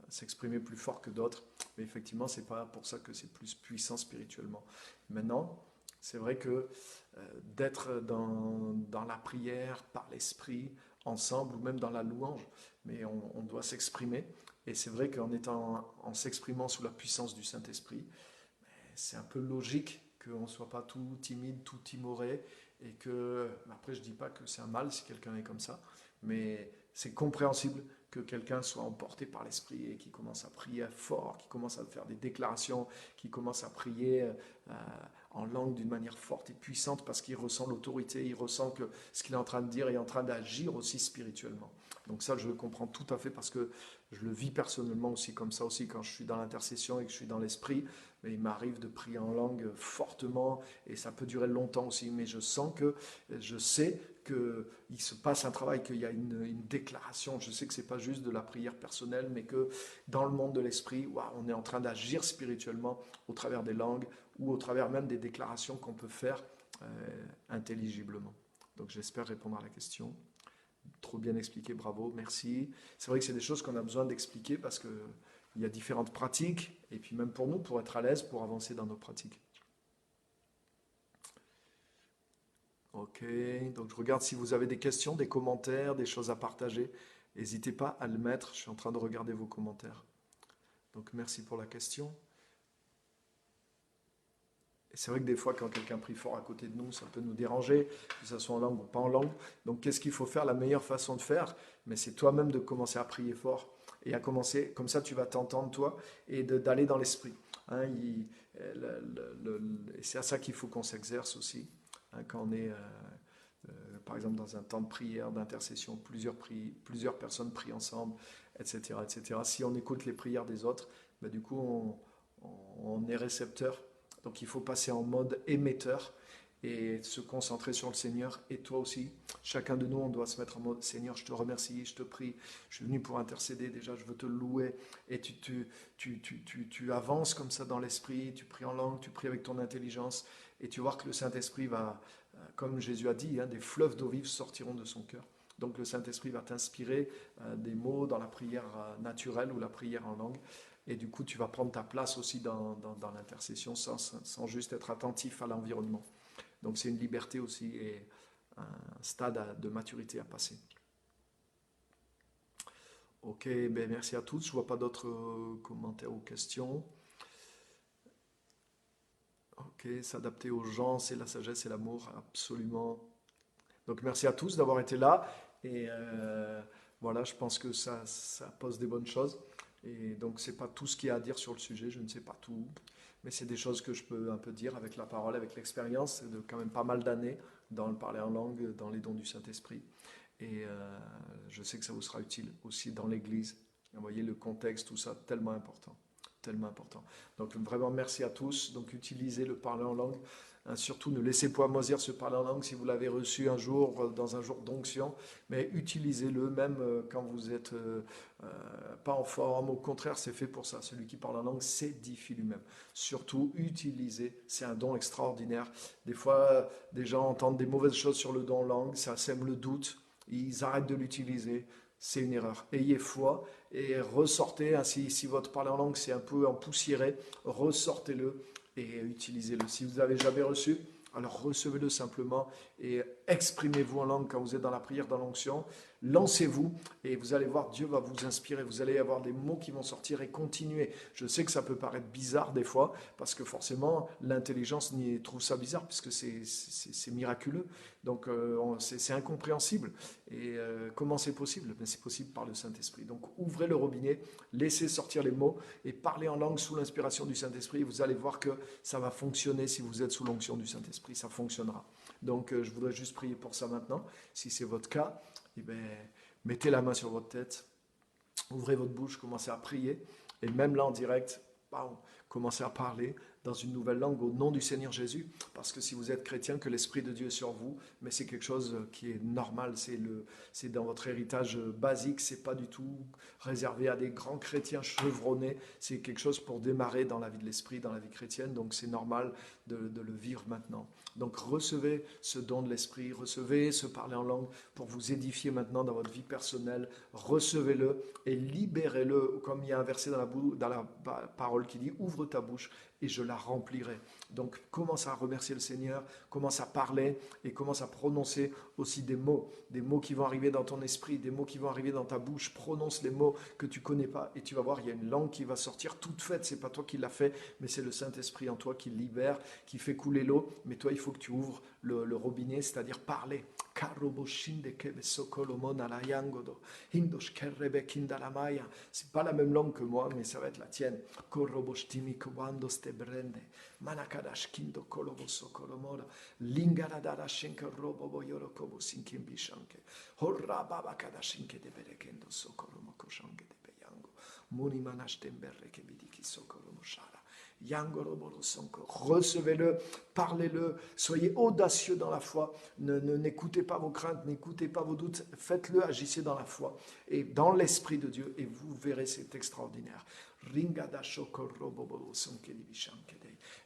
s'exprimer plus fort que d'autres. Mais effectivement, ce n'est pas pour ça que c'est plus puissant spirituellement. Maintenant, c'est vrai que d'être dans la prière, par l'esprit, ensemble, ou même dans la louange, mais on doit s'exprimer. Et c'est vrai en s'exprimant sous la puissance du Saint-Esprit, c'est un peu logique qu'on ne soit pas tout timide, tout timoré, et que, après je ne dis pas que c'est un mal si quelqu'un est comme ça, mais c'est compréhensible que quelqu'un soit emporté par l'esprit et qui commence à prier fort, qui commence à faire des déclarations, qui commence à prier en langue d'une manière forte et puissante parce qu'il ressent l'autorité, il ressent que ce qu'il est en train de dire est en train d'agir aussi spirituellement. Donc ça, je le comprends tout à fait parce que je le vis personnellement aussi comme ça aussi quand je suis dans l'intercession et que je suis dans l'esprit. Mais il m'arrive de prier en langue fortement et ça peut durer longtemps aussi. Mais je sais qu'il se passe un travail, qu'il y a une déclaration. Je sais que ce n'est pas juste de la prière personnelle, mais que dans le monde de l'esprit, waouh, on est en train d'agir spirituellement au travers des langues ou au travers même des déclarations qu'on peut faire intelligiblement. Donc j'espère répondre à la question. Trop bien expliqué, bravo, merci. C'est vrai que c'est des choses qu'on a besoin d'expliquer parce qu'il y a différentes pratiques, et puis même pour nous, pour être à l'aise, pour avancer dans nos pratiques. Ok, donc je regarde si vous avez des questions, des commentaires, des choses à partager. N'hésitez pas à le mettre, je suis en train de regarder vos commentaires. Donc merci pour la question. Et c'est vrai que des fois, quand quelqu'un prie fort à côté de nous, ça peut nous déranger, que ce soit en langue ou pas en langue. Donc qu'est-ce qu'il faut faire? La meilleure façon de faire, mais c'est toi-même de commencer à prier fort. Et à commencer, comme ça tu vas t'entendre toi, et d'aller dans l'esprit. Hein, et c'est à ça qu'il faut qu'on s'exerce aussi. Hein, quand on est, par exemple, dans un temps de prière, d'intercession, plusieurs personnes prient ensemble, etc., etc. Si on écoute les prières des autres, ben, du coup, on est récepteur. Donc il faut passer en mode émetteur et se concentrer sur le Seigneur. Et toi aussi, chacun de nous, on doit se mettre en mode Seigneur, je te remercie, je te prie, je suis venu pour intercéder, déjà je veux te louer. Et tu avances comme ça dans l'esprit, tu pries en langue, tu pries avec ton intelligence, et tu vas voir que le Saint-Esprit va, comme Jésus a dit, hein, des fleuves d'eau vive sortiront de son cœur. Donc le Saint-Esprit va t'inspirer des mots dans la prière naturelle ou la prière en langue. Et du coup, tu vas prendre ta place aussi dans l'intercession sans juste être attentif à l'environnement. Donc c'est une liberté aussi et un stade de maturité à passer. Ok, ben merci à tous. Je ne vois pas d'autres commentaires ou questions. Ok, s'adapter aux gens, c'est la sagesse et l'amour, absolument. Donc merci à tous d'avoir été là. Et voilà, je pense que ça pose des bonnes choses. Et donc c'est pas tout ce qu'il y a à dire sur le sujet, je ne sais pas tout. Mais c'est des choses que je peux un peu dire avec la parole, avec l'expérience de quand même pas mal d'années dans le parler en langue, dans les dons du Saint-Esprit. Et je sais que ça vous sera utile aussi dans l'Église. Vous voyez le contexte, tout ça, tellement important. Tellement important. Donc vraiment merci à tous. Donc utilisez le parler en langue. Hein, surtout ne laissez pas moisir ce parler en langue si vous l'avez reçu un jour, dans un jour d'onction. Mais utilisez-le même quand vous n'êtes pas en forme. Au contraire, c'est fait pour ça. Celui qui parle en langue s'édifie lui-même. Surtout, utilisez. C'est un don extraordinaire. Des fois, des gens entendent des mauvaises choses sur le don en langue. Ça sème le doute. Ils arrêtent de l'utiliser. C'est une erreur. Ayez foi et ressortez. Ainsi, si votre parler en langue c'est un peu empoussiéré, ressortez-le et utilisez-le. Si vous n'avez jamais reçu, alors recevez-le simplement et exprimez-vous en langue quand vous êtes dans la prière, dans l'onction. Lancez-vous et vous allez voir, Dieu va vous inspirer. Vous allez avoir des mots qui vont sortir et continuer. Je sais que ça peut paraître bizarre des fois parce que forcément l'intelligence trouve ça bizarre puisque c'est miraculeux. Donc c'est incompréhensible. Et comment c'est possible? C'est possible par le Saint-Esprit. Donc ouvrez le robinet, laissez sortir les mots et parlez en langue sous l'inspiration du Saint-Esprit. Vous allez voir que ça va fonctionner si vous êtes sous l'onction du Saint-Esprit. Ça fonctionnera. Donc je voudrais juste prier pour ça maintenant. Si c'est votre cas, eh bien, mettez la main sur votre tête, ouvrez votre bouche, commencez à prier. Et même là en direct, commencez à parler dans une nouvelle langue au nom du Seigneur Jésus, parce que si vous êtes chrétien, que l'Esprit de Dieu est sur vous, mais c'est quelque chose qui est normal, c'est dans votre héritage basique, c'est pas du tout réservé à des grands chrétiens chevronnés, c'est quelque chose pour démarrer dans la vie de l'Esprit, dans la vie chrétienne, donc c'est normal de le vivre maintenant. Donc recevez ce don de l'Esprit, recevez ce parler en langue pour vous édifier maintenant dans votre vie personnelle, recevez-le et libérez-le, comme il y a un verset dans la parole qui dit « Ouvre ta bouche et je la remplirai ». Donc commence à remercier le Seigneur, commence à parler et commence à prononcer aussi des mots qui vont arriver dans ton esprit, des mots qui vont arriver dans ta bouche. Prononce les mots que tu connais pas et tu vas voir, il y a une langue qui va sortir toute faite. C'est pas toi qui l'as fait, mais c'est le Saint-Esprit en toi qui libère, qui fait couler l'eau. Mais toi, il faut que tu ouvres le robinet, c'est-à-dire parler. C'est pas la même langue que moi, mais ça va être la tienne. Manakadash kindo kolobo sokolomora lingara dara shenke robo boyoro kobo sinkin bishanke horra baba kadashinke de berekendo sokolomo koshanke de beyango Recevez-le, parlez-le, soyez audacieux dans la foi, n'écoutez pas vos craintes, n'écoutez pas vos doutes, faites-le, agissez dans la foi et dans l'Esprit de Dieu et vous verrez, c'est extraordinaire.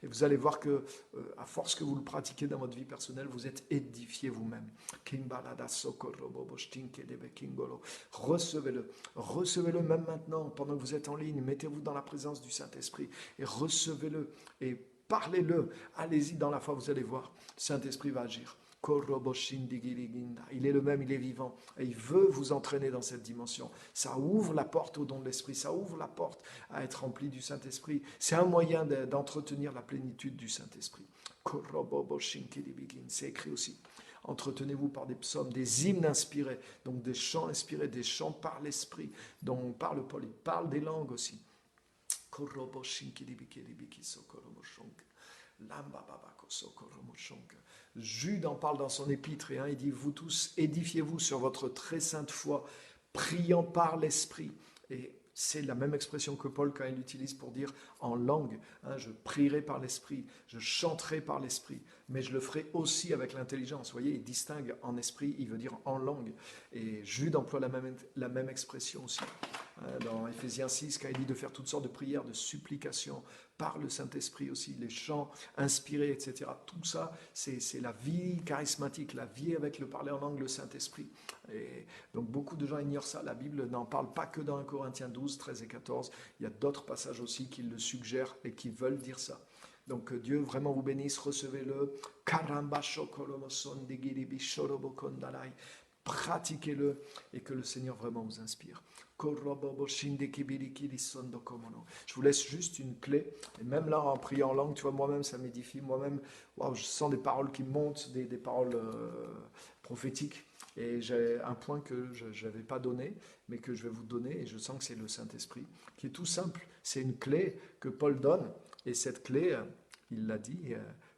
Et vous allez voir que, à force que vous le pratiquez dans votre vie personnelle, vous êtes édifié vous-même. Recevez-le. Recevez-le même maintenant, pendant que vous êtes en ligne. Mettez-vous dans la présence du Saint-Esprit et recevez-le et parlez-le. Allez-y dans la foi, vous allez voir. Le Saint-Esprit va agir. Il est le même, il est vivant et il veut vous entraîner dans cette dimension. Ça ouvre la porte au don de l'Esprit, ça ouvre la porte à être rempli du Saint-Esprit. C'est un moyen d'entretenir la plénitude du Saint-Esprit. C'est écrit aussi. Entretenez-vous par des psaumes, des hymnes inspirés, donc des chants inspirés, des chants par l'Esprit, dont parle Paul, il parle des langues aussi. Jude en parle dans son épître, il dit, vous tous, édifiez-vous sur votre très sainte foi, priant par l'Esprit. Et c'est la même expression que Paul quand il utilise pour dire en langue. Je prierai par l'Esprit, je chanterai par l'Esprit, mais je le ferai aussi avec l'intelligence. Vous voyez, il distingue en esprit, il veut dire en langue. Et Jude emploie la même expression aussi. Dans Éphésiens 6, quand il dit de faire toutes sortes de prières, de supplications, par le Saint-Esprit aussi, les chants inspirés, etc. Tout ça, c'est la vie charismatique, la vie avec le parler en langue, le Saint-Esprit. Et donc beaucoup de gens ignorent ça. La Bible n'en parle pas que dans 1 Corinthiens 12, 13 et 14. Il y a d'autres passages aussi qui le suggèrent et qui veulent dire ça. Donc Dieu vraiment vous bénisse, recevez-le. Pratiquez-le et que le Seigneur vraiment vous inspire. Je vous laisse juste une clé. Et même là, en priant en langue, tu vois, moi-même, ça m'édifie. Moi-même, wow, je sens des paroles qui montent, des paroles prophétiques. Et j'ai un point que je n'avais pas donné, mais que je vais vous donner. Et je sens que c'est le Saint-Esprit, qui est tout simple. C'est une clé que Paul donne. Et cette clé, il l'a dit,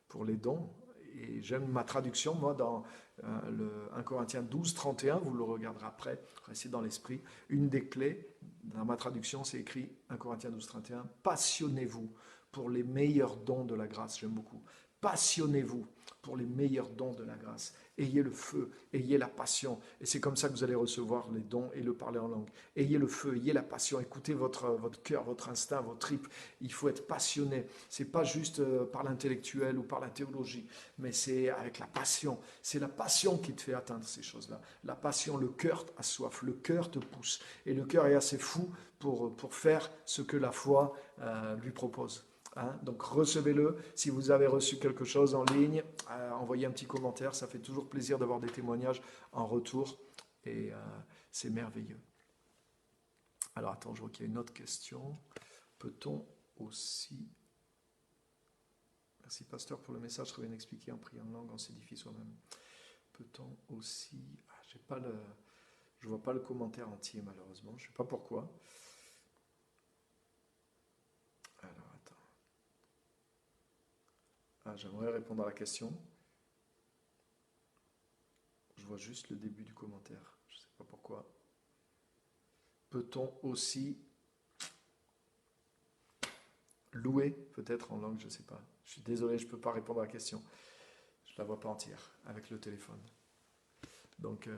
pour les dons. Et j'aime ma traduction, moi, dans le 1 Corinthiens 12, 31, vous le regarderez après, restez dans l'esprit. Une des clés, dans ma traduction, c'est écrit 1 Corinthiens 12, 31, passionnez-vous pour les meilleurs dons de la grâce. J'aime beaucoup. Passionnez-vous pour les meilleurs dons de la grâce. Ayez le feu, ayez la passion. Et c'est comme ça que vous allez recevoir les dons et le parler en langue. Ayez le feu, ayez la passion. Écoutez votre cœur, votre instinct, votre tripes. Il faut être passionné. C'est pas juste par l'intellectuel ou par la théologie, mais c'est avec la passion. C'est la passion qui te fait atteindre ces choses-là. La passion, le cœur a soif, le cœur te pousse. Et le cœur est assez fou pour faire ce que la foi lui propose. Donc recevez-le. Si vous avez reçu quelque chose en ligne, envoyez un petit commentaire. Ça fait toujours plaisir d'avoir des témoignages en retour. Et c'est merveilleux. Alors attends, je vois qu'il y a une autre question. Peut-on aussi... Merci pasteur pour le message, très bien expliqué en priant en langue, on s'édifie soi-même. Peut-on aussi... je ne vois pas le commentaire entier malheureusement, je ne sais pas pourquoi. J'aimerais répondre à la question. Je vois juste le début du commentaire. Je ne sais pas pourquoi. Peut-on aussi louer, peut-être en langue, je ne sais pas. Je suis désolé, je ne peux pas répondre à la question. Je ne la vois pas entière avec le téléphone. Donc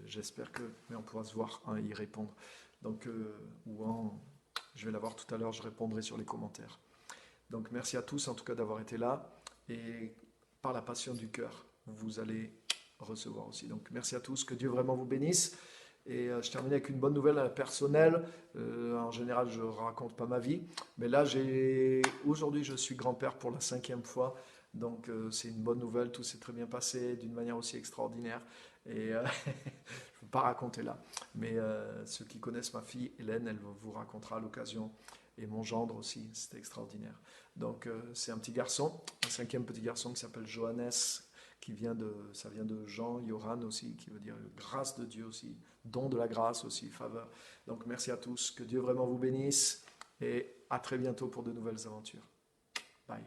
j'espère que... Mais on pourra se voir y répondre. Donc, je vais la voir tout à l'heure, je répondrai sur les commentaires. Donc merci à tous en tout cas d'avoir été là. Et par la passion du cœur, vous allez recevoir aussi. Donc merci à tous, que Dieu vraiment vous bénisse. Et je termine avec une bonne nouvelle personnelle. En général, je ne raconte pas ma vie. Mais là, aujourd'hui, je suis grand-père pour la 5e fois. Donc c'est une bonne nouvelle, tout s'est très bien passé d'une manière aussi extraordinaire. Et je ne peux pas raconter là. Mais ceux qui connaissent ma fille, Hélène, elle vous racontera à l'occasion. Et mon gendre aussi, c'était extraordinaire. Donc c'est un petit garçon, un 5e petit garçon qui s'appelle Johannes, ça vient de Jean, Johan aussi, qui veut dire grâce de Dieu aussi, don de la grâce aussi, faveur. Donc merci à tous, que Dieu vraiment vous bénisse et à très bientôt pour de nouvelles aventures. Bye.